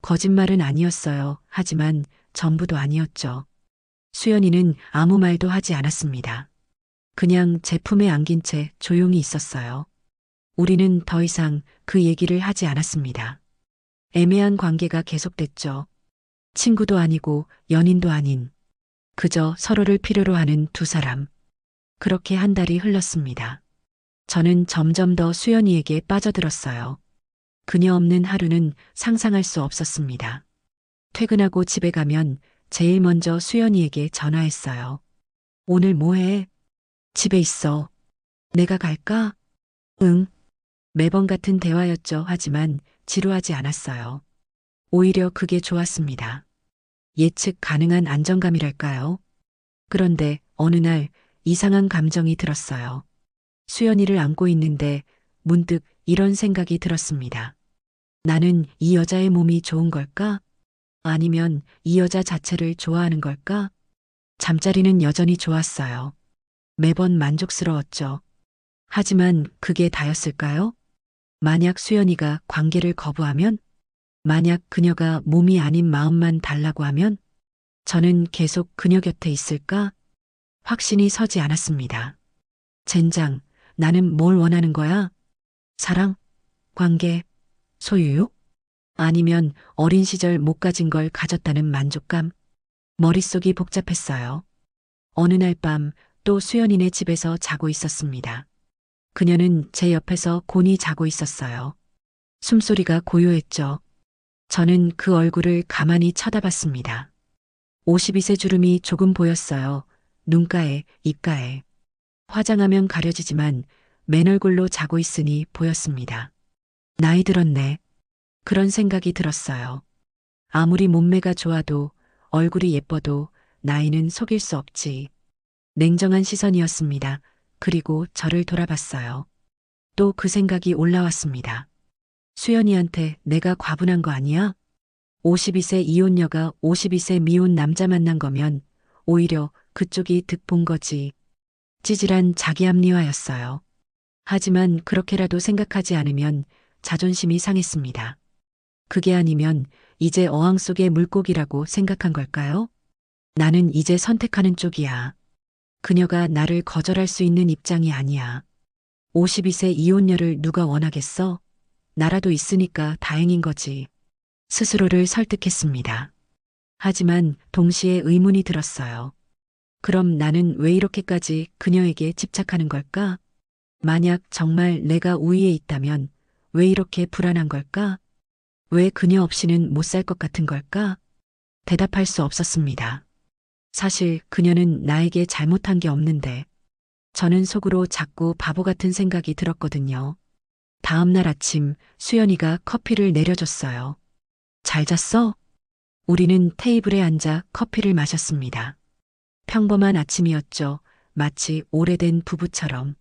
거짓말은 아니었어요. 하지만 전부도 아니었죠. 수연이는 아무 말도 하지 않았습니다. 그냥 제 품에 안긴 채 조용히 있었어요. 우리는 더 이상 그 얘기를 하지 않았습니다. 애매한 관계가 계속됐죠. 친구도 아니고 연인도 아닌 그저 서로를 필요로 하는 두 사람. 그렇게 한 달이 흘렀습니다. 저는 점점 더 수연이에게 빠져들었어요. 그녀 없는 하루는 상상할 수 없었습니다. 퇴근하고 집에 가면 제일 먼저 수연이에게 전화했어요. 오늘 뭐 해? 집에 있어. 내가 갈까? 응. 매번 같은 대화였죠. 하지만 지루하지 않았어요. 오히려 그게 좋았습니다. 예측 가능한 안정감이랄까요? 그런데 어느 날 이상한 감정이 들었어요. 수연이를 안고 있는데 문득 이런 생각이 들었습니다. 나는 이 여자의 몸이 좋은 걸까? 아니면 이 여자 자체를 좋아하는 걸까? 잠자리는 여전히 좋았어요. 매번 만족스러웠죠. 하지만 그게 다였을까요? 만약 수연이가 관계를 거부하면? 만약 그녀가 몸이 아닌 마음만 달라고 하면? 저는 계속 그녀 곁에 있을까? 확신이 서지 않았습니다. 젠장, 나는 뭘 원하는 거야? 사랑? 관계? 소유욕? 아니면 어린 시절 못 가진 걸 가졌다는 만족감? 머릿속이 복잡했어요. 어느 날 밤 또 수연이네 집에서 자고 있었습니다. 그녀는 제 옆에서 곤히 자고 있었어요. 숨소리가 고요했죠. 저는 그 얼굴을 가만히 쳐다봤습니다. 52세 주름이 조금 보였어요. 눈가에, 입가에. 화장하면 가려지지만 맨 얼굴로 자고 있으니 보였습니다. 나이 들었네. 그런 생각이 들었어요. 아무리 몸매가 좋아도 얼굴이 예뻐도 나이는 속일 수 없지. 냉정한 시선이었습니다. 그리고 저를 돌아봤어요. 또 그 생각이 올라왔습니다. 수연이한테 내가 과분한 거 아니야? 52세 이혼녀가 52세 미혼 남자 만난 거면 오히려 그쪽이 득본 거지. 찌질한 자기 합리화였어요. 하지만 그렇게라도 생각하지 않으면 자존심이 상했습니다. 그게 아니면 이제 어항 속의 물고기라고 생각한 걸까요? 나는 이제 선택하는 쪽이야. 그녀가 나를 거절할 수 있는 입장이 아니야. 52세 이혼녀를 누가 원하겠어? 나라도 있으니까 다행인 거지. 스스로를 설득했습니다. 하지만 동시에 의문이 들었어요. 그럼 나는 왜 이렇게까지 그녀에게 집착하는 걸까? 만약 정말 내가 우위에 있다면 왜 이렇게 불안한 걸까? 왜 그녀 없이는 못 살 것 같은 걸까? 대답할 수 없었습니다. 사실 그녀는 나에게 잘못한 게 없는데 저는 속으로 자꾸 바보 같은 생각이 들었거든요. 다음 날 아침 수연이가 커피를 내려줬어요. 잘 잤어? 우리는 테이블에 앉아 커피를 마셨습니다. 평범한 아침이었죠. 마치 오래된 부부처럼.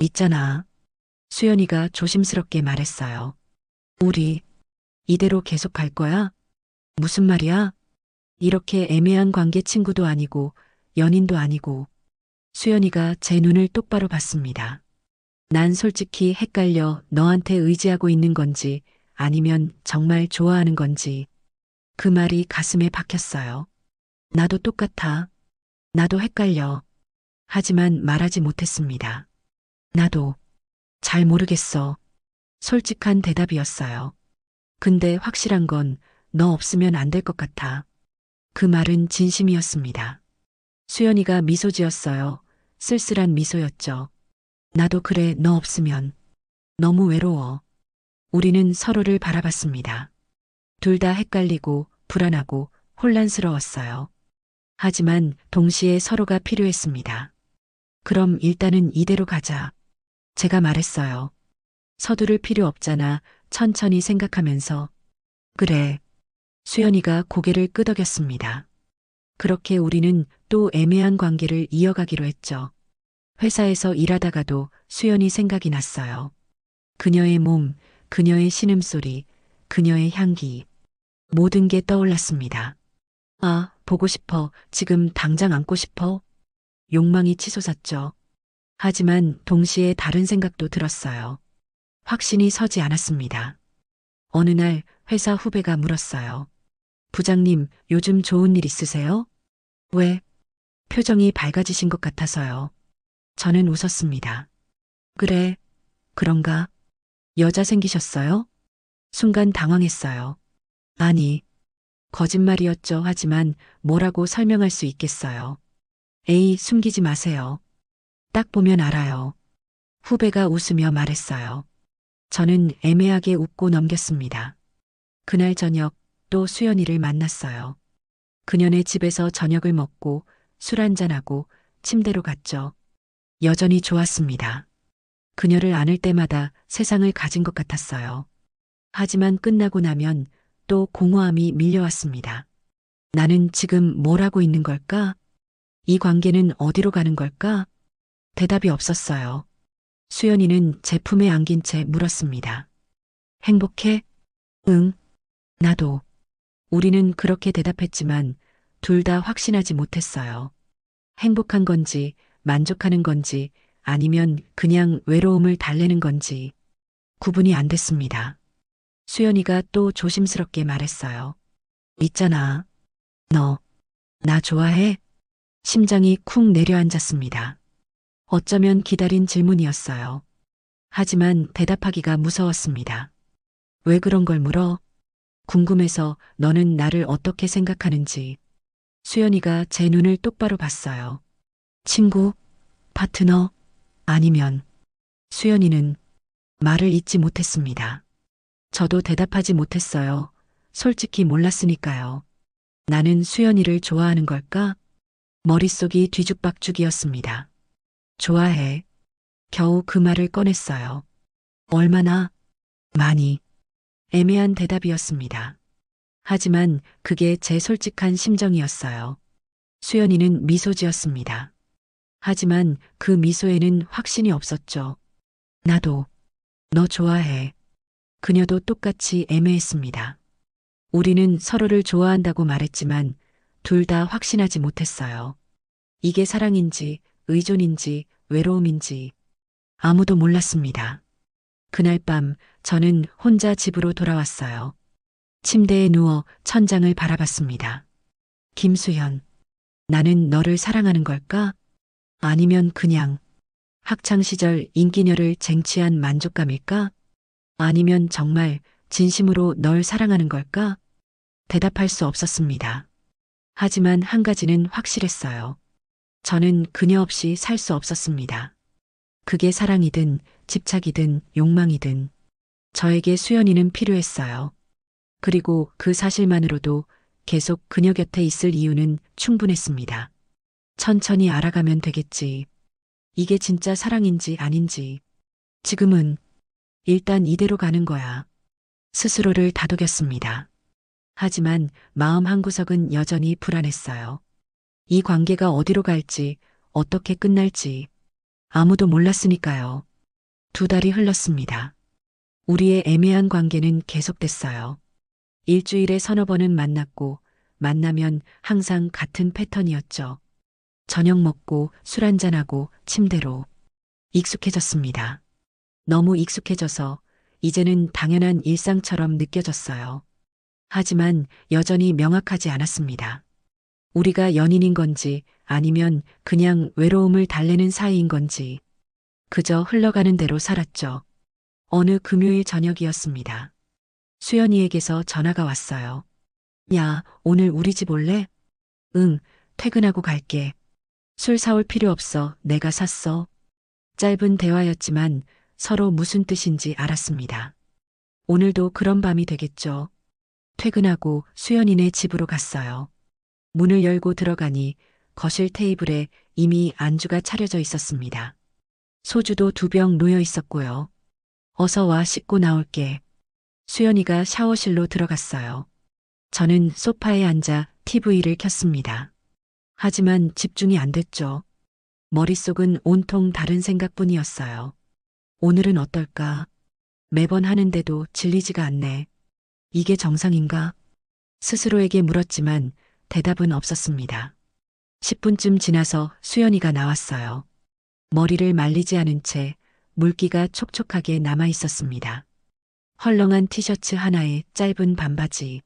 있잖아. 수연이가 조심스럽게 말했어요. 우리 이대로 계속 갈 거야? 무슨 말이야? 이렇게 애매한 관계 친구도 아니고 연인도 아니고. 수연이가 제 눈을 똑바로 봤습니다. 난 솔직히 헷갈려 너한테 의지하고 있는 건지 아니면 정말 좋아하는 건지. 그 말이 가슴에 박혔어요. 나도 똑같아. 나도 헷갈려. 하지만 말하지 못했습니다. 나도 잘 모르겠어. 솔직한 대답이었어요. 근데 확실한 건 너 없으면 안 될 것 같아. 그 말은 진심이었습니다. 수연이가 미소 지었어요. 쓸쓸한 미소였죠. 나도 그래, 너 없으면. 너무 외로워. 우리는 서로를 바라봤습니다. 둘 다 헷갈리고 불안하고 혼란스러웠어요. 하지만 동시에 서로가 필요했습니다. 그럼 일단은 이대로 가자. 제가 말했어요. 서두를 필요 없잖아. 천천히 생각하면서. 그래. 수연이가 고개를 끄덕였습니다. 그렇게 우리는 또 애매한 관계를 이어가기로 했죠. 회사에서 일하다가도 수연이 생각이 났어요. 그녀의 몸, 그녀의 신음소리, 그녀의 향기. 모든 게 떠올랐습니다. 아, 보고 싶어. 지금 당장 안고 싶어. 욕망이 치솟았죠. 하지만 동시에 다른 생각도 들었어요. 확신이 서지 않았습니다. 어느 날 회사 후배가 물었어요. 부장님, 요즘 좋은 일 있으세요? 왜? 표정이 밝아지신 것 같아서요. 저는 웃었습니다. 그래, 그런가? 여자 생기셨어요? 순간 당황했어요. 아니, 거짓말이었죠. 하지만 뭐라고 설명할 수 있겠어요. 에이, 숨기지 마세요. 딱 보면 알아요. 후배가 웃으며 말했어요. 저는 애매하게 웃고 넘겼습니다. 그날 저녁 또 수연이를 만났어요. 그녀네 집에서 저녁을 먹고 술 한잔하고 침대로 갔죠. 여전히 좋았습니다. 그녀를 안을 때마다 세상을 가진 것 같았어요. 하지만 끝나고 나면 또 공허함이 밀려왔습니다. 나는 지금 뭘 하고 있는 걸까? 이 관계는 어디로 가는 걸까? 대답이 없었어요. 수연이는 제 품에 안긴 채 물었습니다. 행복해? 응, 나도. 우리는 그렇게 대답했지만 둘 다 확신하지 못했어요. 행복한 건지, 만족하는 건지, 아니면 그냥 외로움을 달래는 건지 구분이 안 됐습니다. 수연이가 또 조심스럽게 말했어요. 있잖아. 너, 나 좋아해? 심장이 쿵 내려앉았습니다. 어쩌면 기다린 질문이었어요. 하지만 대답하기가 무서웠습니다. 왜 그런 걸 물어? 궁금해서 너는 나를 어떻게 생각하는지. 수연이가 제 눈을 똑바로 봤어요. 친구, 파트너, 아니면 수연이는 말을 잇지 못했습니다. 저도 대답하지 못했어요. 솔직히 몰랐으니까요. 나는 수연이를 좋아하는 걸까? 머릿속이 뒤죽박죽이었습니다. 좋아해. 겨우 그 말을 꺼냈어요. 얼마나? 많이. 애매한 대답이었습니다. 하지만 그게 제 솔직한 심정이었어요. 수연이는 미소 지었습니다. 하지만 그 미소에는 확신이 없었죠. 나도 너 좋아해. 그녀도 똑같이 애매했습니다. 우리는 서로를 좋아한다고 말했지만 둘 다 확신하지 못했어요. 이게 사랑인지 의존인지 외로움인지 아무도 몰랐습니다. 그날 밤 저는 혼자 집으로 돌아왔어요. 침대에 누워 천장을 바라봤습니다. 김수현, 나는 너를 사랑하는 걸까? 아니면 그냥 학창 시절 인기녀를 쟁취한 만족감일까? 아니면 정말 진심으로 널 사랑하는 걸까? 대답할 수 없었습니다. 하지만 한 가지는 확실했어요. 저는 그녀 없이 살 수 없었습니다. 그게 사랑이든 집착이든 욕망이든 저에게 수연이는 필요했어요. 그리고 그 사실만으로도 계속 그녀 곁에 있을 이유는 충분했습니다. 천천히 알아가면 되겠지. 이게 진짜 사랑인지 아닌지. 지금은 일단 이대로 가는 거야. 스스로를 다독였습니다. 하지만 마음 한구석은 여전히 불안했어요. 이 관계가 어디로 갈지, 어떻게 끝날지 아무도 몰랐으니까요. 2달이 흘렀습니다. 우리의 애매한 관계는 계속됐어요. 일주일에 서너 번은 만났고 만나면 항상 같은 패턴이었죠. 저녁 먹고 술 한잔하고 침대로 익숙해졌습니다. 너무 익숙해져서 이제는 당연한 일상처럼 느껴졌어요. 하지만 여전히 명확하지 않았습니다. 우리가 연인인 건지 아니면 그냥 외로움을 달래는 사이인 건지 그저 흘러가는 대로 살았죠. 어느 금요일 저녁이었습니다. 수연이에게서 전화가 왔어요. 야, 오늘 우리 집 올래? 응, 퇴근하고 갈게. 술 사올 필요 없어. 내가 샀어. 짧은 대화였지만 서로 무슨 뜻인지 알았습니다. 오늘도 그런 밤이 되겠죠. 퇴근하고 수연이네 집으로 갔어요. 문을 열고 들어가니 거실 테이블에 이미 안주가 차려져 있었습니다. 소주도 2병 놓여 있었고요. 어서 와 씻고 나올게. 수연이가 샤워실로 들어갔어요. 저는 소파에 앉아 TV를 켰습니다. 하지만 집중이 안 됐죠. 머릿속은 온통 다른 생각뿐이었어요. 오늘은 어떨까? 매번 하는데도 질리지가 않네. 이게 정상인가? 스스로에게 물었지만 대답은 없었습니다. 10분쯤 지나서 수연이가 나왔어요. 머리를 말리지 않은 채 물기가 촉촉하게 남아 있었습니다. 헐렁한 티셔츠 하나에 짧은 반바지.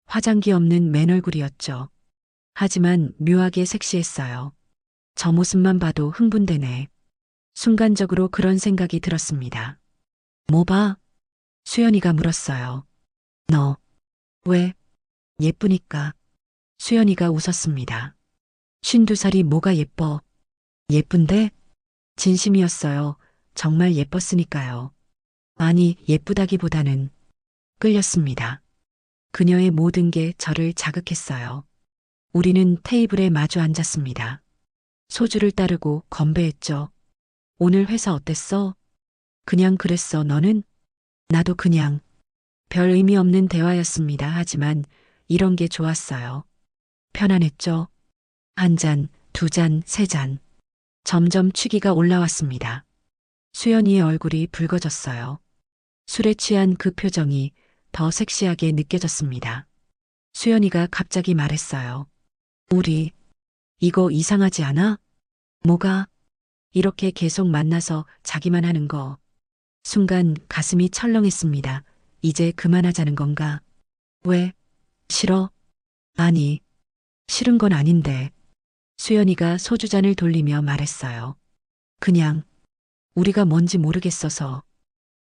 화장기 없는 맨얼굴이었죠. 하지만 묘하게 섹시했어요. 저 모습만 봐도 흥분되네. 순간적으로 그런 생각이 들었습니다. 뭐 봐? 수연이가 물었어요. 너, 왜? 예쁘니까. 수연이가 웃었습니다. 52살이 뭐가 예뻐? 예쁜데? 진심이었어요. 정말 예뻤으니까요. 아니, 예쁘다기보다는 끌렸습니다. 그녀의 모든 게 저를 자극했어요. 우리는 테이블에 마주 앉았습니다. 소주를 따르고 건배했죠. 오늘 회사 어땠어? 그냥 그랬어. 너는? 나도 그냥. 별 의미 없는 대화였습니다. 하지만 이런 게 좋았어요. 편안했죠. 한 잔, 2잔, 3잔. 점점 취기가 올라왔습니다. 수연이의 얼굴이 붉어졌어요. 술에 취한 그 표정이 더 섹시하게 느껴졌습니다. 수연이가 갑자기 말했어요. 우리, 이거 이상하지 않아? 뭐가? 이렇게 계속 만나서 자기만 하는 거. 순간 가슴이 철렁했습니다. 이제 그만하자는 건가? 왜? 싫어? 아니, 싫은 건 아닌데. 수연이가 소주잔을 돌리며 말했어요. 그냥, 우리가 뭔지 모르겠어서.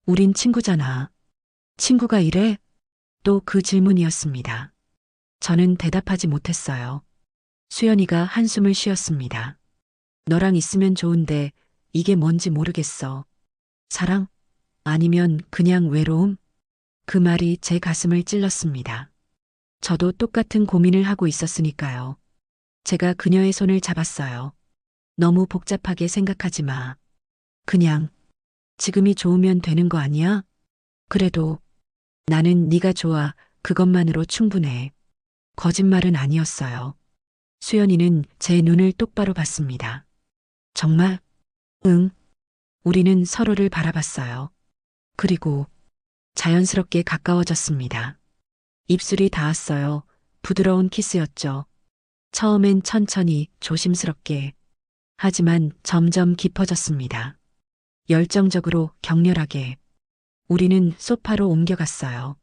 우린 친구잖아. 친구가 이래? 또 그 질문이었습니다. 저는 대답하지 못했어요. 수연이가 한숨을 쉬었습니다. 너랑 있으면 좋은데 이게 뭔지 모르겠어. 사랑? 아니면 그냥 외로움? 그 말이 제 가슴을 찔렀습니다. 저도 똑같은 고민을 하고 있었으니까요. 제가 그녀의 손을 잡았어요. 너무 복잡하게 생각하지 마. 그냥 지금이 좋으면 되는 거 아니야? 그래도 나는 네가 좋아. 그것만으로 충분해. 거짓말은 아니었어요. 수연이는 제 눈을 똑바로 봤습니다. 정말? 응. 우리는 서로를 바라봤어요. 그리고 자연스럽게 가까워졌습니다. 입술이 닿았어요. 부드러운 키스였죠. 처음엔 천천히 조심스럽게. 하지만 점점 깊어졌습니다. 열정적으로 격렬하게. 우리는 소파로 옮겨갔어요.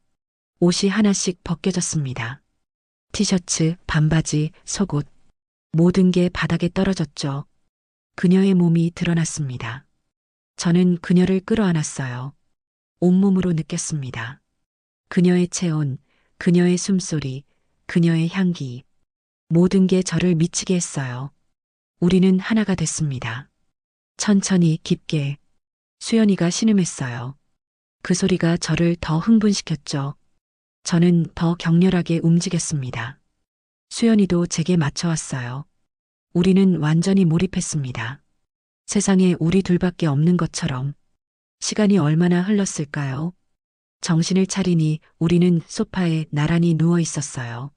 옷이 하나씩 벗겨졌습니다. 티셔츠, 반바지, 속옷. 모든 게 바닥에 떨어졌죠. 그녀의 몸이 드러났습니다. 저는 그녀를 끌어안았어요. 온몸으로 느꼈습니다. 그녀의 체온, 그녀의 숨소리, 그녀의 향기. 모든 게 저를 미치게 했어요. 우리는 하나가 됐습니다. 천천히 깊게. 수연이가 신음했어요. 그 소리가 저를 더 흥분시켰죠. 저는 더 격렬하게 움직였습니다. 수연이도 제게 맞춰왔어요. 우리는 완전히 몰입했습니다. 세상에 우리 둘밖에 없는 것처럼. 시간이 얼마나 흘렀을까요? 정신을 차리니 우리는 소파에 나란히 누워 있었어요.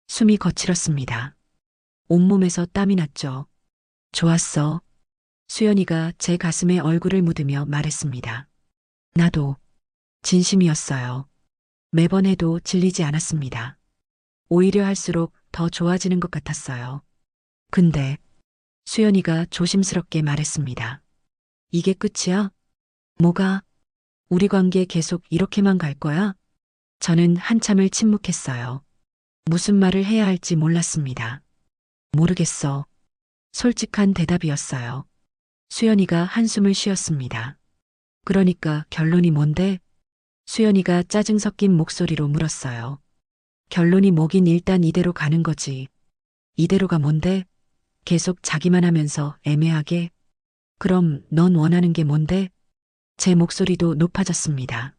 숨이 거칠었습니다. 온몸에서 땀이 났죠. 좋았어. 수연이가 제 가슴에 얼굴을 묻으며 말했습니다. 나도. 진심이었어요. 매번 해도 질리지 않았습니다. 오히려 할수록 더 좋아지는 것 같았어요. 근데 수연이가 조심스럽게 말했습니다. 이게 끝이야? 뭐가? 우리 관계 계속 이렇게만 갈 거야? 저는 한참을 침묵했어요. 무슨 말을 해야 할지 몰랐습니다. 모르겠어. 솔직한 대답이었어요. 수연이가 한숨을 쉬었습니다. 그러니까 결론이 뭔데? 수연이가 짜증 섞인 목소리로 물었어요. 결론이 뭐긴 일단 이대로 가는 거지. 이대로가 뭔데? 계속 자기만 하면서 애매하게. 그럼 넌 원하는 게 뭔데? 제 목소리도 높아졌습니다.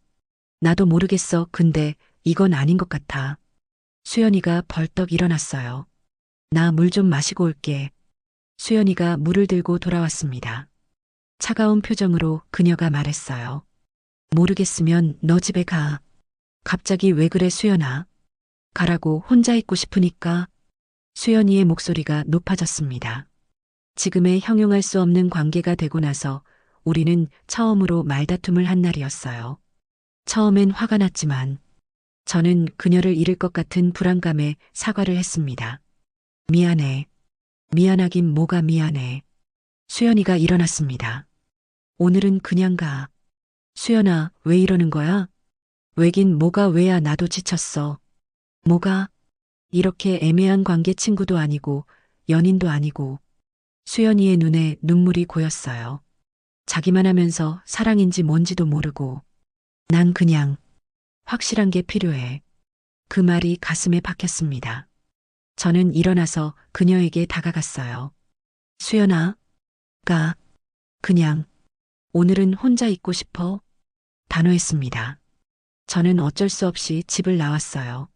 나도 모르겠어. 근데 이건 아닌 것 같아. 수연이가 벌떡 일어났어요. 나 물 좀 마시고 올게. 수연이가 물을 들고 돌아왔습니다. 차가운 표정으로 그녀가 말했어요. 모르겠으면 너 집에 가. 갑자기 왜 그래 수연아? 가라고. 혼자 있고 싶으니까. 수연이의 목소리가 높아졌습니다. 지금의 형용할 수 없는 관계가 되고 나서 우리는 처음으로 말다툼을 한 날이었어요. 처음엔 화가 났지만 저는 그녀를 잃을 것 같은 불안감에 사과를 했습니다. 미안해. 미안하긴 뭐가 미안해. 수연이가 일어났습니다. 오늘은 그냥 가. 수연아, 왜 이러는 거야? 왜긴 뭐가 왜야. 나도 지쳤어. 뭐가? 이렇게 애매한 관계. 친구도 아니고 연인도 아니고. 수연이의 눈에 눈물이 고였어요. 자기만 하면서 사랑인지 뭔지도 모르고. 난 그냥 확실한 게 필요해. 그 말이 가슴에 박혔습니다. 저는 일어나서 그녀에게 다가갔어요. 수연아, 가. 그냥 오늘은 혼자 있고 싶어. 단호했습니다. 저는 어쩔 수 없이 집을 나왔어요.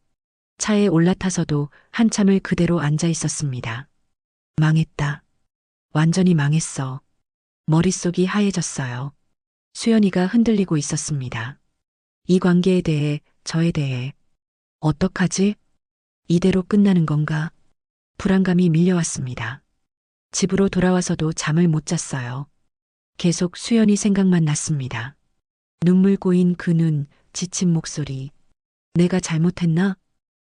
차에 올라타서도 한참을 그대로 앉아 있었습니다. 망했다. 완전히 망했어. 머릿속이 하얘졌어요. 수연이가 흔들리고 있었습니다. 이 관계에 대해, 저에 대해. 어떡하지? 이대로 끝나는 건가? 불안감이 밀려왔습니다. 집으로 돌아와서도 잠을 못 잤어요. 계속 수연이 생각만 났습니다. 눈물 고인 그 눈, 지친 목소리. 내가 잘못했나?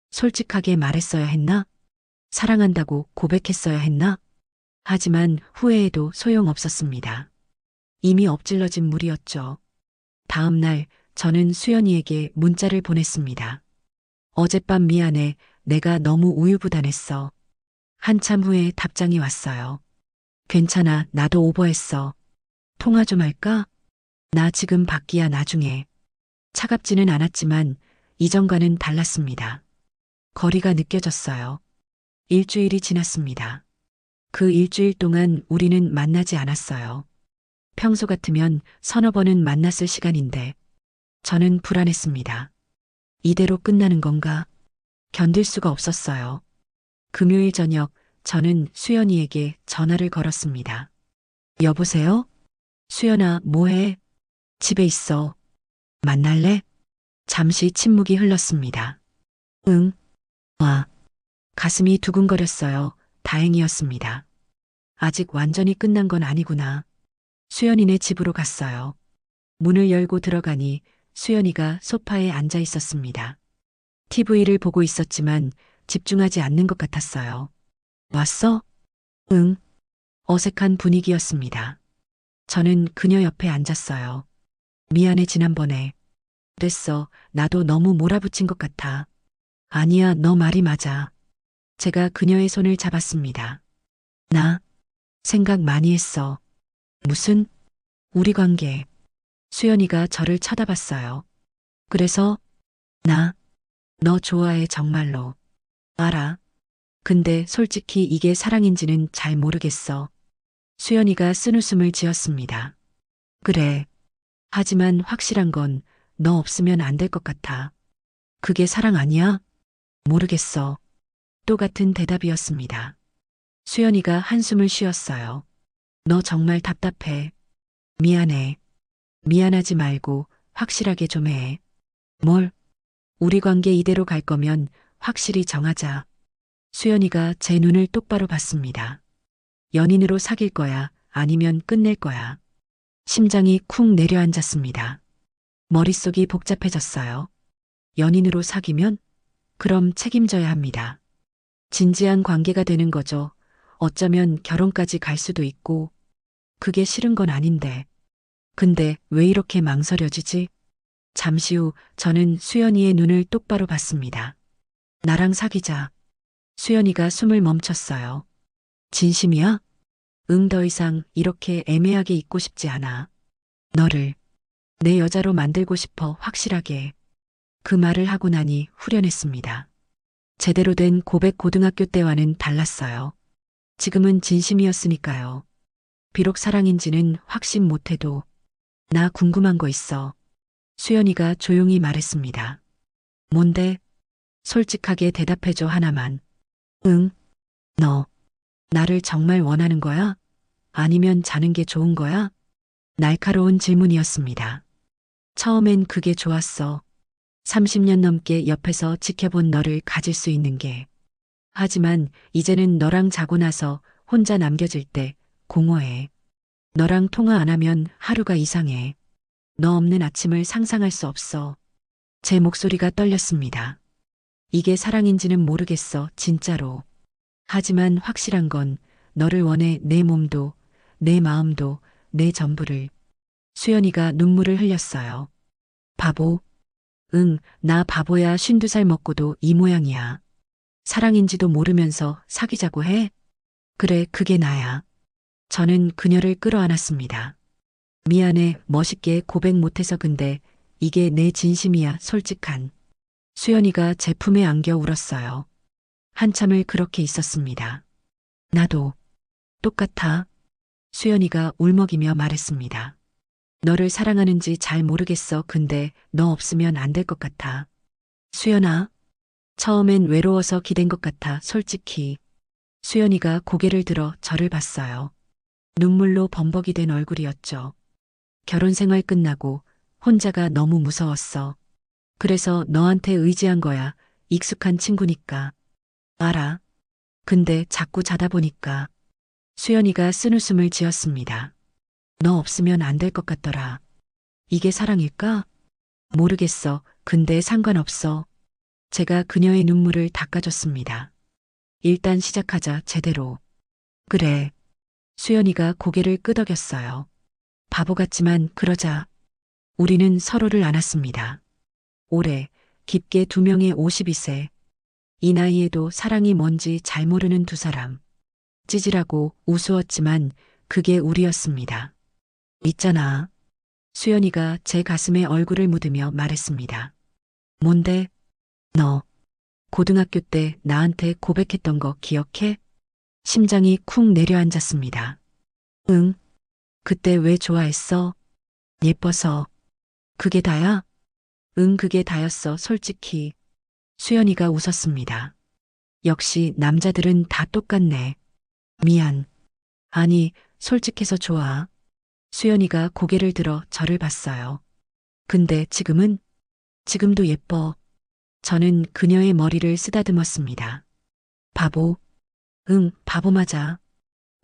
솔직하게 말했어야 했나? 사랑한다고 고백했어야 했나? 하지만 후회해도 소용없었습니다. 이미 엎질러진 물이었죠. 다음 날 저는 수연이에게 문자를 보냈습니다. 어젯밤 미안해. 내가 너무 우유부단했어. 한참 후에 답장이 왔어요. 괜찮아. 나도 오버했어. 통화 좀 할까? 나 지금 밖이야. 나중에. 차갑지는 않았지만 이전과는 달랐습니다. 거리가 느껴졌어요. 일주일이 지났습니다. 그 일주일 동안 우리는 만나지 않았어요. 평소 같으면 서너 번은 만났을 시간인데 저는 불안했습니다. 이대로 끝나는 건가? 견딜 수가 없었어요. 금요일 저녁 저는 수연이에게 전화를 걸었습니다. 여보세요? 수연아, 뭐해? 집에 있어. 만날래? 잠시 침묵이 흘렀습니다. 응. 와. 가슴이 두근거렸어요. 다행이었습니다. 아직 완전히 끝난 건 아니구나. 수연이네 집으로 갔어요. 문을 열고 들어가니 수연이가 소파에 앉아 있었습니다. TV를 보고 있었지만 집중하지 않는 것 같았어요. 왔어? 응. 어색한 분위기였습니다. 저는 그녀 옆에 앉았어요. 미안해, 지난번에. 그랬어. 나도 너무 몰아붙인 것 같아. 아니야, 너 말이 맞아. 제가 그녀의 손을 잡았습니다. 나 생각 많이 했어. 무슨? 우리 관계. 수연이가 저를 쳐다봤어요. 그래서 너 좋아해, 정말로. 알아. 근데 솔직히 이게 사랑인지는 잘 모르겠어. 수연이가 쓴웃음을 지었습니다. 그래. 하지만 확실한 건 너 없으면 안 될 것 같아. 그게 사랑 아니야? 모르겠어. 똑같은 대답이었습니다. 수연이가 한숨을 쉬었어요. 너 정말 답답해. 미안해. 미안하지 말고 확실하게 좀 해. 뭘? 우리 관계 이대로 갈 거면 확실히 정하자. 수연이가 제 눈을 똑바로 봤습니다. 연인으로 사귈 거야? 아니면 끝낼 거야? 심장이 쿵 내려앉았습니다. 머릿속이 복잡해졌어요. 연인으로 사귀면? 그럼 책임져야 합니다. 진지한 관계가 되는 거죠. 어쩌면 결혼까지 갈 수도 있고. 그게 싫은 건 아닌데. 근데 왜 이렇게 망설여지지? 잠시 후 저는 수연이의 눈을 똑바로 봤습니다. 나랑 사귀자. 수연이가 숨을 멈췄어요. 진심이야? 응, 더 이상 이렇게 애매하게 있고 싶지 않아. 너를 내 여자로 만들고 싶어, 확실하게. 그 말을 하고 나니 후련했습니다. 제대로 된 고백 고등학교 때와는 달랐어요. 지금은 진심이었으니까요. 비록 사랑인지는 확신 못해도 나 궁금한 거 있어. 수연이가 조용히 말했습니다. 뭔데? 솔직하게 대답해줘, 하나만. 응. 너 나를 정말 원하는 거야? 아니면 자는 게 좋은 거야? 날카로운 질문이었습니다. 처음엔 그게 좋았어. 30년 넘게 옆에서 지켜본 너를 가질 수 있는 게. 하지만 이제는 너랑 자고 나서 혼자 남겨질 때 공허해. 너랑 통화 안 하면 하루가 이상해. 너 없는 아침을 상상할 수 없어. 제 목소리가 떨렸습니다. 이게 사랑인지는 모르겠어, 진짜로. 하지만 확실한 건 너를 원해, 내 몸도, 내 마음도, 내 전부를. 수연이가 눈물을 흘렸어요. 바보. 응, 나 바보야. 52살 먹고도 이 모양이야. 사랑인지도 모르면서 사귀자고 해? 그래, 그게 나야. 저는 그녀를 끌어안았습니다. 미안해, 멋있게 고백 못해서. 근데 이게 내 진심이야, 솔직한. 수연이가 제 품에 안겨 울었어요. 한참을 그렇게 있었습니다. 나도 똑같아. 수연이가 울먹이며 말했습니다. 너를 사랑하는지 잘 모르겠어. 근데 너 없으면 안 될 것 같아. 수연아. 처음엔 외로워서 기댄 것 같아, 솔직히. 수연이가 고개를 들어 저를 봤어요. 눈물로 범벅이 된 얼굴이었죠. 결혼 생활 끝나고 혼자가 너무 무서웠어. 그래서 너한테 의지한 거야. 익숙한 친구니까. 알아. 근데 자꾸 자다 보니까 수연이가 쓴웃음을 지었습니다. 너 없으면 안 될 것 같더라. 이게 사랑일까? 모르겠어. 근데 상관없어. 제가 그녀의 눈물을 닦아줬습니다. 일단 시작하자, 제대로. 그래. 수연이가 고개를 끄덕였어요. 바보 같지만 그러자. 우리는 서로를 안았습니다. 오래, 깊게 두 명의 52세. 이 나이에도 사랑이 뭔지 잘 모르는 두 사람. 찌질하고 우스웠지만 그게 우리였습니다. 있잖아. 수연이가 제 가슴에 얼굴을 묻으며 말했습니다. 뭔데? 너 고등학교 때 나한테 고백했던 거 기억해? 심장이 쿵 내려앉았습니다. 응. 그때 왜 좋아했어? 예뻐서. 그게 다야? 응, 그게 다였어, 솔직히. 수연이가 웃었습니다. 역시 남자들은 다 똑같네. 미안. 아니, 솔직해서 좋아. 수연이가 고개를 들어 저를 봤어요. 근데 지금은? 지금도 예뻐. 저는 그녀의 머리를 쓰다듬었습니다. 바보? 응, 바보 맞아.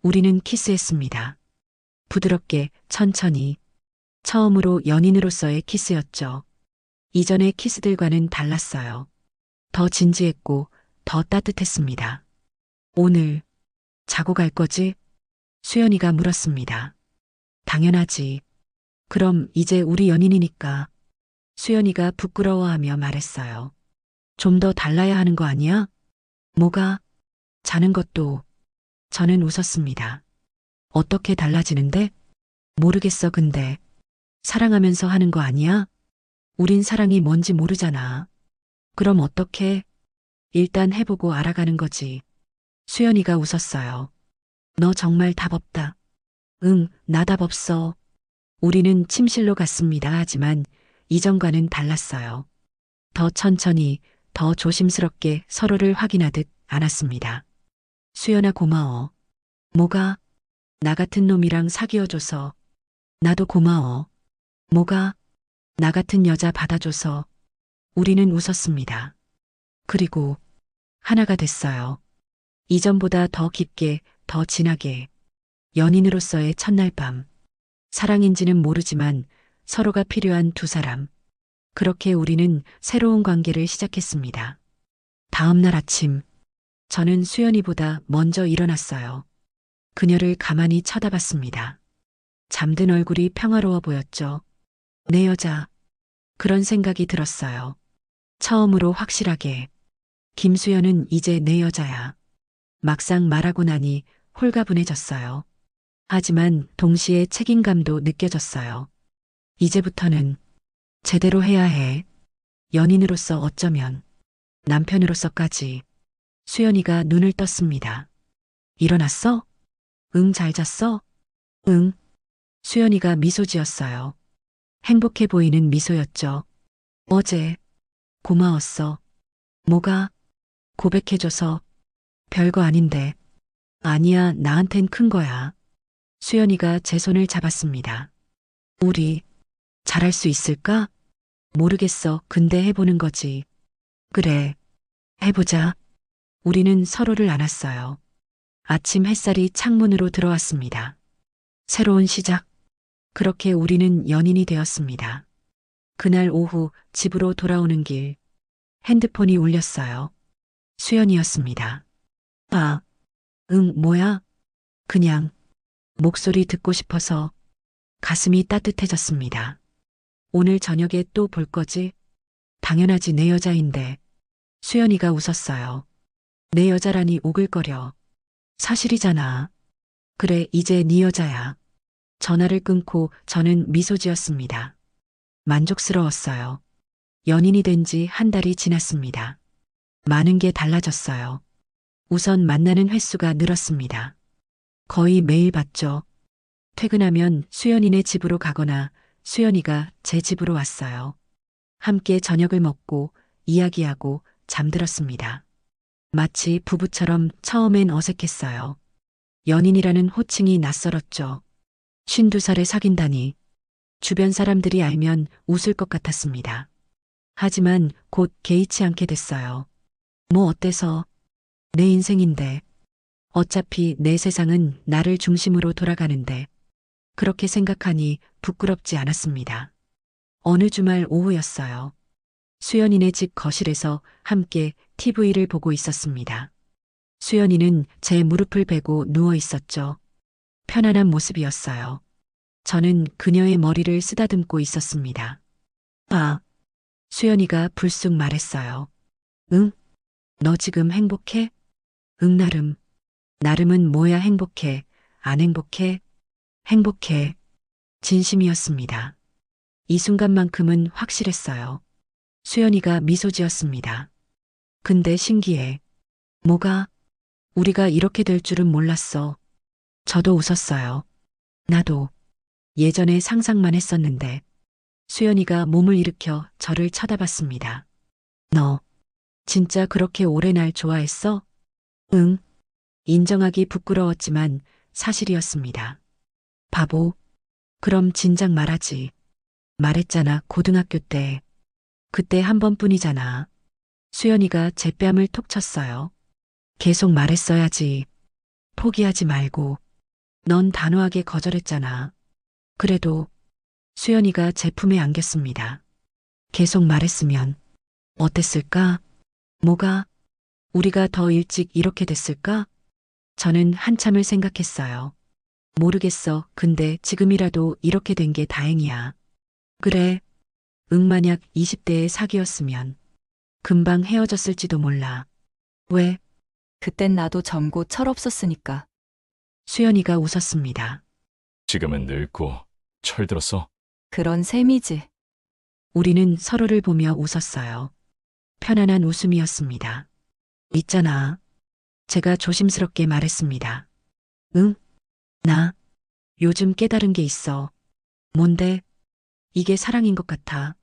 우리는 키스했습니다. 부드럽게, 천천히. 처음으로 연인으로서의 키스였죠. 이전의 키스들과는 달랐어요. 더 진지했고, 더 따뜻했습니다. 오늘, 자고 갈 거지? 수연이가 물었습니다. 당연하지. 그럼 이제 우리 연인이니까. 수연이가 부끄러워하며 말했어요. 좀 더 달라야 하는 거 아니야? 뭐가? 자는 것도. 저는 웃었습니다. 어떻게 달라지는데? 모르겠어, 근데. 사랑하면서 하는 거 아니야? 우린 사랑이 뭔지 모르잖아. 그럼 어떻게? 일단 해보고 알아가는 거지. 수연이가 웃었어요. 너 정말 답 없다. 응, 나 답 없어. 우리는 침실로 갔습니다. 하지만 이전과는 달랐어요. 더 천천히, 더 조심스럽게 서로를 확인하듯 안았습니다. 수연아 고마워. 뭐가? 나 같은 놈이랑 사귀어줘서. 나도 고마워. 뭐가? 나 같은 여자 받아줘서. 우리는 웃었습니다. 그리고 하나가 됐어요. 이전보다 더 깊게, 더 진하게. 연인으로서의 첫날 밤. 사랑인지는 모르지만 서로가 필요한 두 사람. 그렇게 우리는 새로운 관계를 시작했습니다. 다음 날 아침, 저는 수연이보다 먼저 일어났어요. 그녀를 가만히 쳐다봤습니다. 잠든 얼굴이 평화로워 보였죠. 내 여자. 그런 생각이 들었어요. 처음으로 확실하게. 김수연은 이제 내 여자야. 막상 말하고 나니 홀가분해졌어요. 하지만 동시에 책임감도 느껴졌어요. 이제부터는 제대로 해야 해. 연인으로서 어쩌면 남편으로서까지. 수연이가 눈을 떴습니다. 일어났어? 응, 잘 잤어? 응. 수연이가 미소 지었어요. 행복해 보이는 미소였죠. 어제 고마웠어. 뭐가? 고백해줘서. 별거 아닌데. 아니야, 나한텐 큰 거야. 수연이가 제 손을 잡았습니다. 우리 잘할 수 있을까? 모르겠어. 근데 해보는 거지. 그래. 해보자. 우리는 서로를 안았어요. 아침 햇살이 창문으로 들어왔습니다. 새로운 시작. 그렇게 우리는 연인이 되었습니다. 그날 오후 집으로 돌아오는 길, 핸드폰이 울렸어요. 수연이었습니다. 아, 응, 뭐야? 그냥 목소리 듣고 싶어서 가슴이 따뜻해졌습니다. 오늘 저녁에 또 볼 거지? 당연하지, 내 여자인데. 수연이가 웃었어요. 내 여자라니 오글거려. 사실이잖아. 그래, 이제 네 여자야. 전화를 끊고 저는 미소 지었습니다. 만족스러웠어요. 연인이 된 지 한 달이 지났습니다. 많은 게 달라졌어요. 우선 만나는 횟수가 늘었습니다. 거의 매일 봤죠. 퇴근하면 수연이네 집으로 가거나 수연이가 제 집으로 왔어요. 함께 저녁을 먹고 이야기하고 잠들었습니다. 마치 부부처럼 처음엔 어색했어요. 연인이라는 호칭이 낯설었죠. 52살에 사귄다니. 주변 사람들이 알면 웃을 것 같았습니다. 하지만 곧 개의치 않게 됐어요. 뭐 어때서? 내 인생인데. 어차피 내 세상은 나를 중심으로 돌아가는데 그렇게 생각하니 부끄럽지 않았습니다. 어느 주말 오후였어요. 수연이네 집 거실에서 함께 TV를 보고 있었습니다. 수연이는 제 무릎을 베고 누워 있었죠. 편안한 모습이었어요. 저는 그녀의 머리를 쓰다듬고 있었습니다. 아, 수연이가 불쑥 말했어요. 응? 너 지금 행복해? 응, 나름. 나름은 뭐야 행복해? 안 행복해? 행복해. 진심이었습니다. 이 순간만큼은 확실했어요. 수연이가 미소 지었습니다. 근데 신기해. 뭐가? 우리가 이렇게 될 줄은 몰랐어. 저도 웃었어요. 나도. 예전에 상상만 했었는데. 수연이가 몸을 일으켜 저를 쳐다봤습니다. 너, 진짜 그렇게 오래 날 좋아했어? 응. 인정하기 부끄러웠지만 사실이었습니다. 바보. 그럼 진작 말하지. 말했잖아, 고등학교 때. 그때 한 번뿐이잖아. 수연이가 제 뺨을 톡 쳤어요. 계속 말했어야지. 포기하지 말고. 넌 단호하게 거절했잖아. 그래도 수연이가 제 품에 안겼습니다. 계속 말했으면 어땠을까? 뭐가? 우리가 더 일찍 이렇게 됐을까? 저는 한참을 생각했어요. 모르겠어. 근데 지금이라도 이렇게 된 게 다행이야. 그래. 응, 만약 20대의 사귀었으면 금방 헤어졌을지도 몰라. 왜? 그땐 나도 젊고 철없었으니까. 수연이가 웃었습니다. 지금은 늙고 철들었어. 그런 셈이지. 우리는 서로를 보며 웃었어요. 편안한 웃음이었습니다. 있잖아. 제가 조심스럽게 말했습니다. 응? 나 요즘 깨달은 게 있어. 뭔데? 이게 사랑인 것 같아.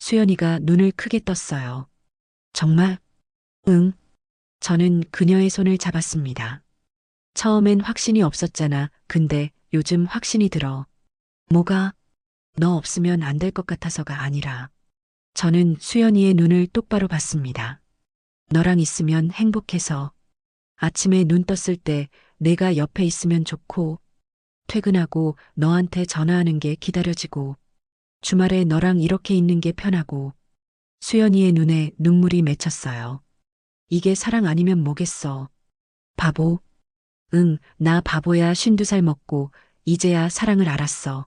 수연이가 눈을 크게 떴어요. 정말? 응. 저는 그녀의 손을 잡았습니다. 처음엔 확신이 없었잖아. 근데 요즘 확신이 들어. 뭐가? 너 없으면 안 될 것 같아서가 아니라. 저는 수연이의 눈을 똑바로 봤습니다. 너랑 있으면 행복해서. 아침에 눈 떴을 때 내가 옆에 있으면 좋고, 퇴근하고 너한테 전화하는 게 기다려지고, 주말에 너랑 이렇게 있는 게 편하고, 수연이의 눈에 눈물이 맺혔어요. 이게 사랑 아니면 뭐겠어. 바보. 응, 나 바보야. 52살 먹고, 이제야 사랑을 알았어.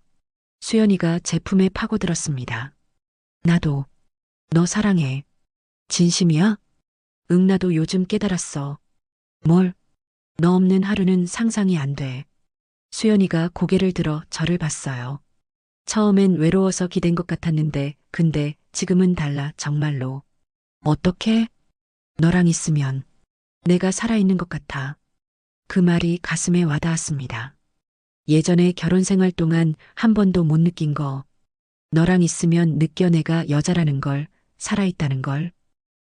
수연이가 제 품에 파고들었습니다. 나도, 너 사랑해. 진심이야? 응, 나도 요즘 깨달았어. 뭘? 너 없는 하루는 상상이 안 돼. 수연이가 고개를 들어 저를 봤어요. 처음엔 외로워서 기댄 것 같았는데, 근데 지금은 달라, 정말로. 어떻게? 너랑 있으면 내가 살아있는 것 같아. 그 말이 가슴에 와닿았습니다. 예전에 결혼 생활 동안 한 번도 못 느낀 거. 너랑 있으면 느껴 내가 여자라는 걸, 살아있다는 걸.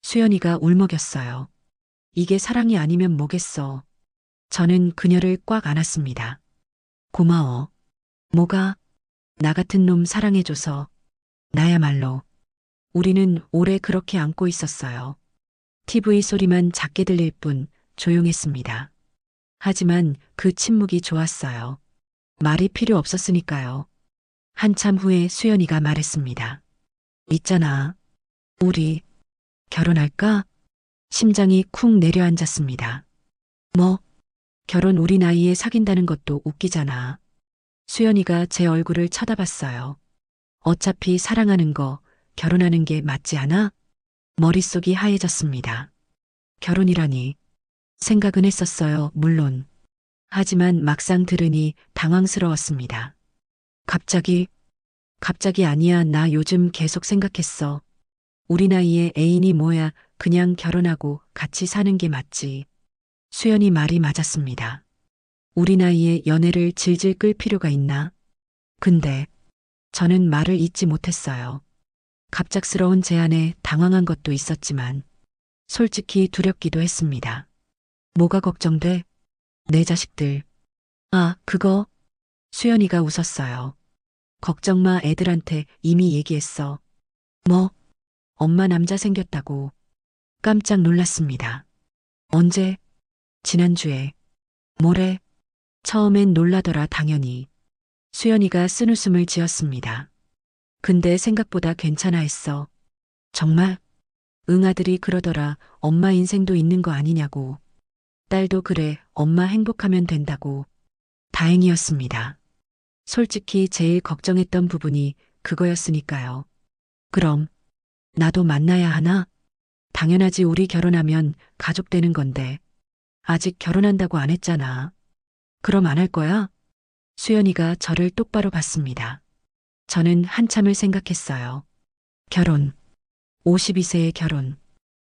수연이가 울먹였어요. 이게 사랑이 아니면 뭐겠어. 저는 그녀를 꽉 안았습니다. 고마워. 뭐가? 나 같은 놈 사랑해줘서. 나야말로. 우리는 오래 그렇게 안고 있었어요. TV 소리만 작게 들릴 뿐 조용했습니다. 하지만 그 침묵이 좋았어요. 말이 필요 없었으니까요. 한참 후에 수연이가 말했습니다. 있잖아. 우리 결혼할까? 심장이 쿵 내려앉았습니다. 뭐? 결혼 우리 나이에 사귄다는 것도 웃기잖아. 수연이가 제 얼굴을 쳐다봤어요. 어차피 사랑하는 거, 결혼하는 게 맞지 않아? 머릿속이 하얘졌습니다. 결혼이라니. 생각은 했었어요, 물론. 하지만 막상 들으니 당황스러웠습니다. 갑자기, 갑자기 아니야. 나 요즘 계속 생각했어. 우리 나이에 애인이 뭐야. 그냥 결혼하고 같이 사는 게 맞지. 수연이 말이 맞았습니다. 우리 나이에 연애를 질질 끌 필요가 있나? 근데 저는 말을 잇지 못했어요. 갑작스러운 제안에 당황한 것도 있었지만 솔직히 두렵기도 했습니다. 뭐가 걱정돼? 내 자식들. 아, 그거? 수연이가 웃었어요. 걱정 마, 애들한테 이미 얘기했어. 뭐? 엄마 남자 생겼다고. 깜짝 놀랐습니다. 언제? 지난주에. 뭐래? 처음엔 놀라더라 당연히. 수연이가 쓴웃음을 지었습니다. 근데 생각보다 괜찮아 했어. 정말? 응 아들이 그러더라. 엄마 인생도 있는 거 아니냐고. 딸도 그래. 엄마 행복하면 된다고. 다행이었습니다. 솔직히 제일 걱정했던 부분이 그거였으니까요. 그럼 나도 만나야 하나? 당연하지 우리 결혼하면 가족 되는 건데. 아직 결혼한다고 안 했잖아. 그럼 안 할 거야? 수연이가 저를 똑바로 봤습니다. 저는 한참을 생각했어요. 결혼. 52세의 결혼.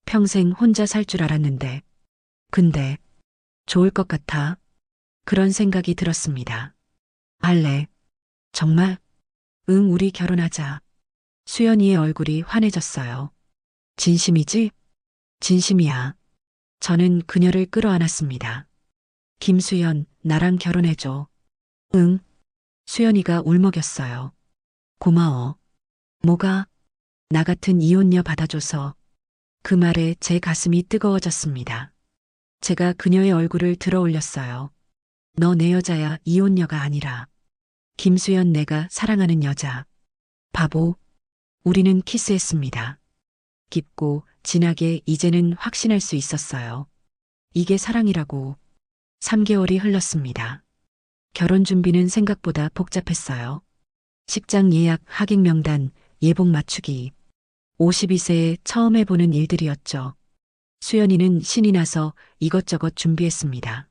평생 혼자 살 줄 알았는데. 근데 좋을 것 같아. 그런 생각이 들었습니다. 할래. 정말? 응, 우리 결혼하자. 수연이의 얼굴이 환해졌어요. 진심이지? 진심이야. 저는 그녀를 끌어안았습니다. 김수연, 나랑 결혼해줘. 응. 수연이가 울먹였어요. 고마워. 뭐가? 나 같은 이혼녀 받아줘서. 그 말에 제 가슴이 뜨거워졌습니다. 제가 그녀의 얼굴을 들어 올렸어요. 너 내 여자야, 이혼녀가 아니라. 김수연 내가 사랑하는 여자. 바보. 우리는 키스했습니다. 깊고 진하게 이제는 확신할 수 있었어요. 이게 사랑이라고. 3개월이 흘렀습니다. 결혼 준비는 생각보다 복잡했어요. 식장 예약, 하객 명단, 예복 맞추기. 52세에 처음 해보는 일들이었죠. 수연이는 신이 나서 이것저것 준비했습니다.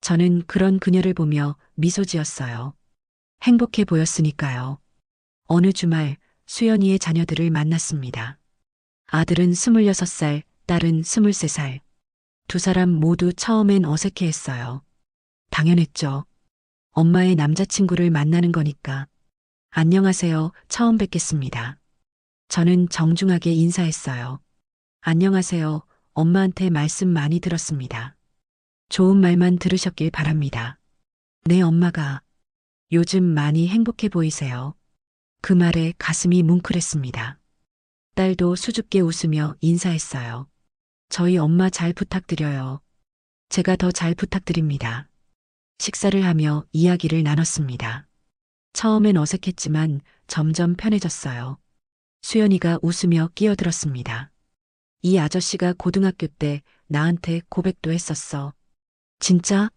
저는 그런 그녀를 보며 미소 지었어요. 행복해 보였으니까요. 어느 주말 수연이의 자녀들을 만났습니다. 아들은 26살, 딸은 23살. 두 사람 모두 처음엔 어색해했어요. 당연했죠. 엄마의 남자친구를 만나는 거니까. 안녕하세요. 처음 뵙겠습니다. 저는 정중하게 인사했어요. 안녕하세요. 엄마한테 말씀 많이 들었습니다. 좋은 말만 들으셨길 바랍니다. 네, 엄마가 요즘 많이 행복해 보이세요. 그 말에 가슴이 뭉클했습니다. 딸도 수줍게 웃으며 인사했어요. 저희 엄마 잘 부탁드려요. 제가 더 잘 부탁드립니다. 식사를 하며 이야기를 나눴습니다. 처음엔 어색했지만 점점 편해졌어요. 수연이가 웃으며 끼어들었습니다. 이 아저씨가 고등학교 때 나한테 고백도 했었어. 진짜?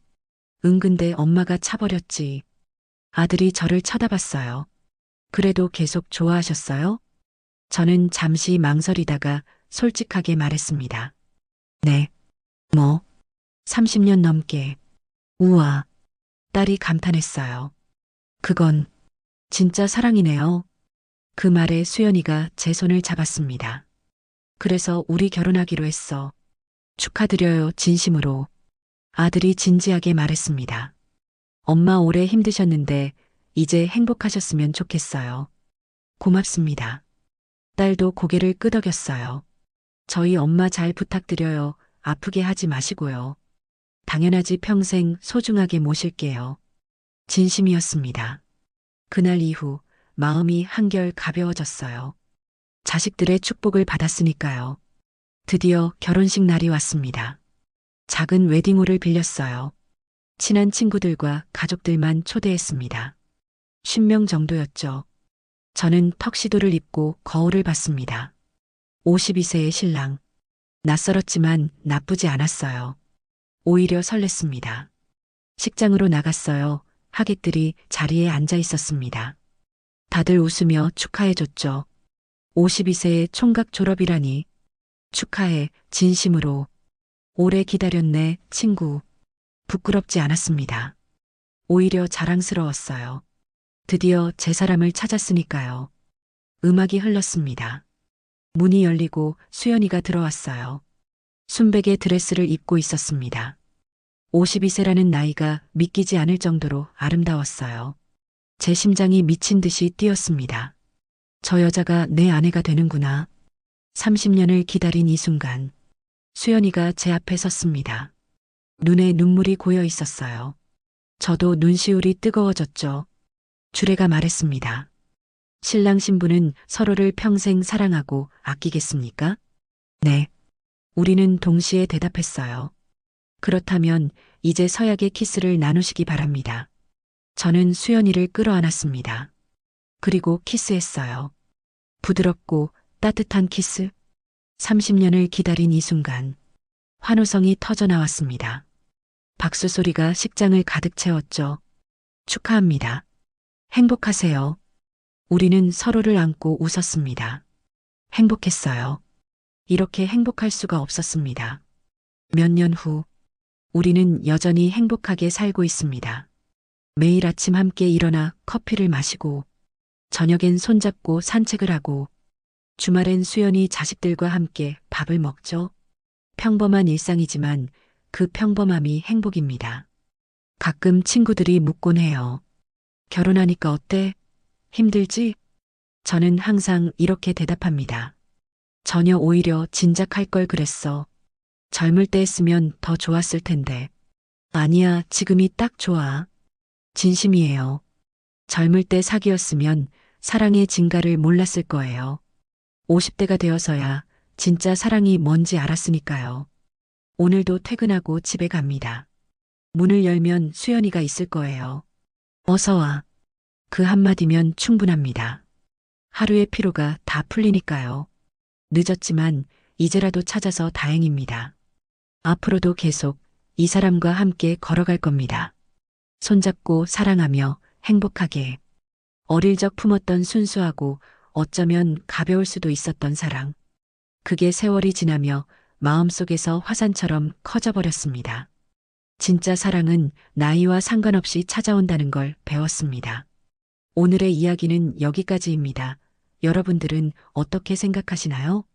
응, 근데 엄마가 차버렸지. 아들이 저를 쳐다봤어요. 그래도 계속 좋아하셨어요? 저는 잠시 망설이다가 솔직하게 말했습니다. 네. 뭐? 30년 넘게. 우와. 딸이 감탄했어요. 그건 진짜 사랑이네요. 그 말에 수연이가 제 손을 잡았습니다. 그래서 우리 결혼하기로 했어. 축하드려요, 진심으로. 아들이 진지하게 말했습니다. 엄마 오래 힘드셨는데 이제 행복하셨으면 좋겠어요. 고맙습니다. 딸도 고개를 끄덕였어요. 저희 엄마 잘 부탁드려요. 아프게 하지 마시고요. 당연하지 평생 소중하게 모실게요. 진심이었습니다. 그날 이후 마음이 한결 가벼워졌어요. 자식들의 축복을 받았으니까요. 드디어 결혼식 날이 왔습니다. 작은 웨딩홀을 빌렸어요. 친한 친구들과 가족들만 초대했습니다. 10명 정도였죠. 저는 턱시도를 입고 거울을 봤습니다. 52세의 신랑. 낯설었지만 나쁘지 않았어요. 오히려 설렜습니다. 식장으로 나갔어요. 하객들이 자리에 앉아 있었습니다. 다들 웃으며 축하해줬죠. 52세의 총각 졸업이라니. 축하해, 진심으로. 오래 기다렸네, 친구. 부끄럽지 않았습니다. 오히려 자랑스러웠어요. 드디어 제 사람을 찾았으니까요. 음악이 흘렀습니다. 문이 열리고 수연이가 들어왔어요. 순백의 드레스를 입고 있었습니다. 52세라는 나이가 믿기지 않을 정도로 아름다웠어요. 제 심장이 미친 듯이 뛰었습니다. 저 여자가 내 아내가 되는구나. 30년을 기다린 이 순간, 수연이가 제 앞에 섰습니다. 눈에 눈물이 고여 있었어요. 저도 눈시울이 뜨거워졌죠. 주례가 말했습니다. 신랑 신부는 서로를 평생 사랑하고 아끼겠습니까? 네. 우리는 동시에 대답했어요. 그렇다면 이제서야의 키스를 나누시기 바랍니다. 저는 수연이를 끌어안았습니다. 그리고 키스했어요. 부드럽고 따뜻한 키스. 30년을 기다린 이 순간 환호성이 터져 나왔습니다. 박수 소리가 식장을 가득 채웠죠. 축하합니다. 행복하세요. 우리는 서로를 안고 웃었습니다. 행복했어요. 이렇게 행복할 수가 없었습니다. 몇 년 후, 우리는 여전히 행복하게 살고 있습니다. 매일 아침 함께 일어나 커피를 마시고, 저녁엔 손잡고 산책을 하고, 주말엔 수연이 자식들과 함께 밥을 먹죠. 평범한 일상이지만 그 평범함이 행복입니다. 가끔 친구들이 묻곤 해요. 결혼하니까 어때? 힘들지? 저는 항상 이렇게 대답합니다. 전혀 오히려 진작 할 걸 그랬어. 젊을 때 했으면 더 좋았을 텐데. 아니야, 지금이 딱 좋아. 진심이에요. 젊을 때 사귀었으면 사랑의 진가를 몰랐을 거예요. 50대가 되어서야 진짜 사랑이 뭔지 알았으니까요. 오늘도 퇴근하고 집에 갑니다. 문을 열면 수연이가 있을 거예요. 어서 와. 그 한마디면 충분합니다. 하루의 피로가 다 풀리니까요. 늦었지만 이제라도 찾아서 다행입니다. 앞으로도 계속 이 사람과 함께 걸어갈 겁니다. 손잡고 사랑하며 행복하게. 어릴 적 품었던 순수하고 어쩌면 가벼울 수도 있었던 사랑. 그게 세월이 지나며 마음속에서 화산처럼 커져버렸습니다. 진짜 사랑은 나이와 상관없이 찾아온다는 걸 배웠습니다. 오늘의 이야기는 여기까지입니다. 여러분들은 어떻게 생각하시나요?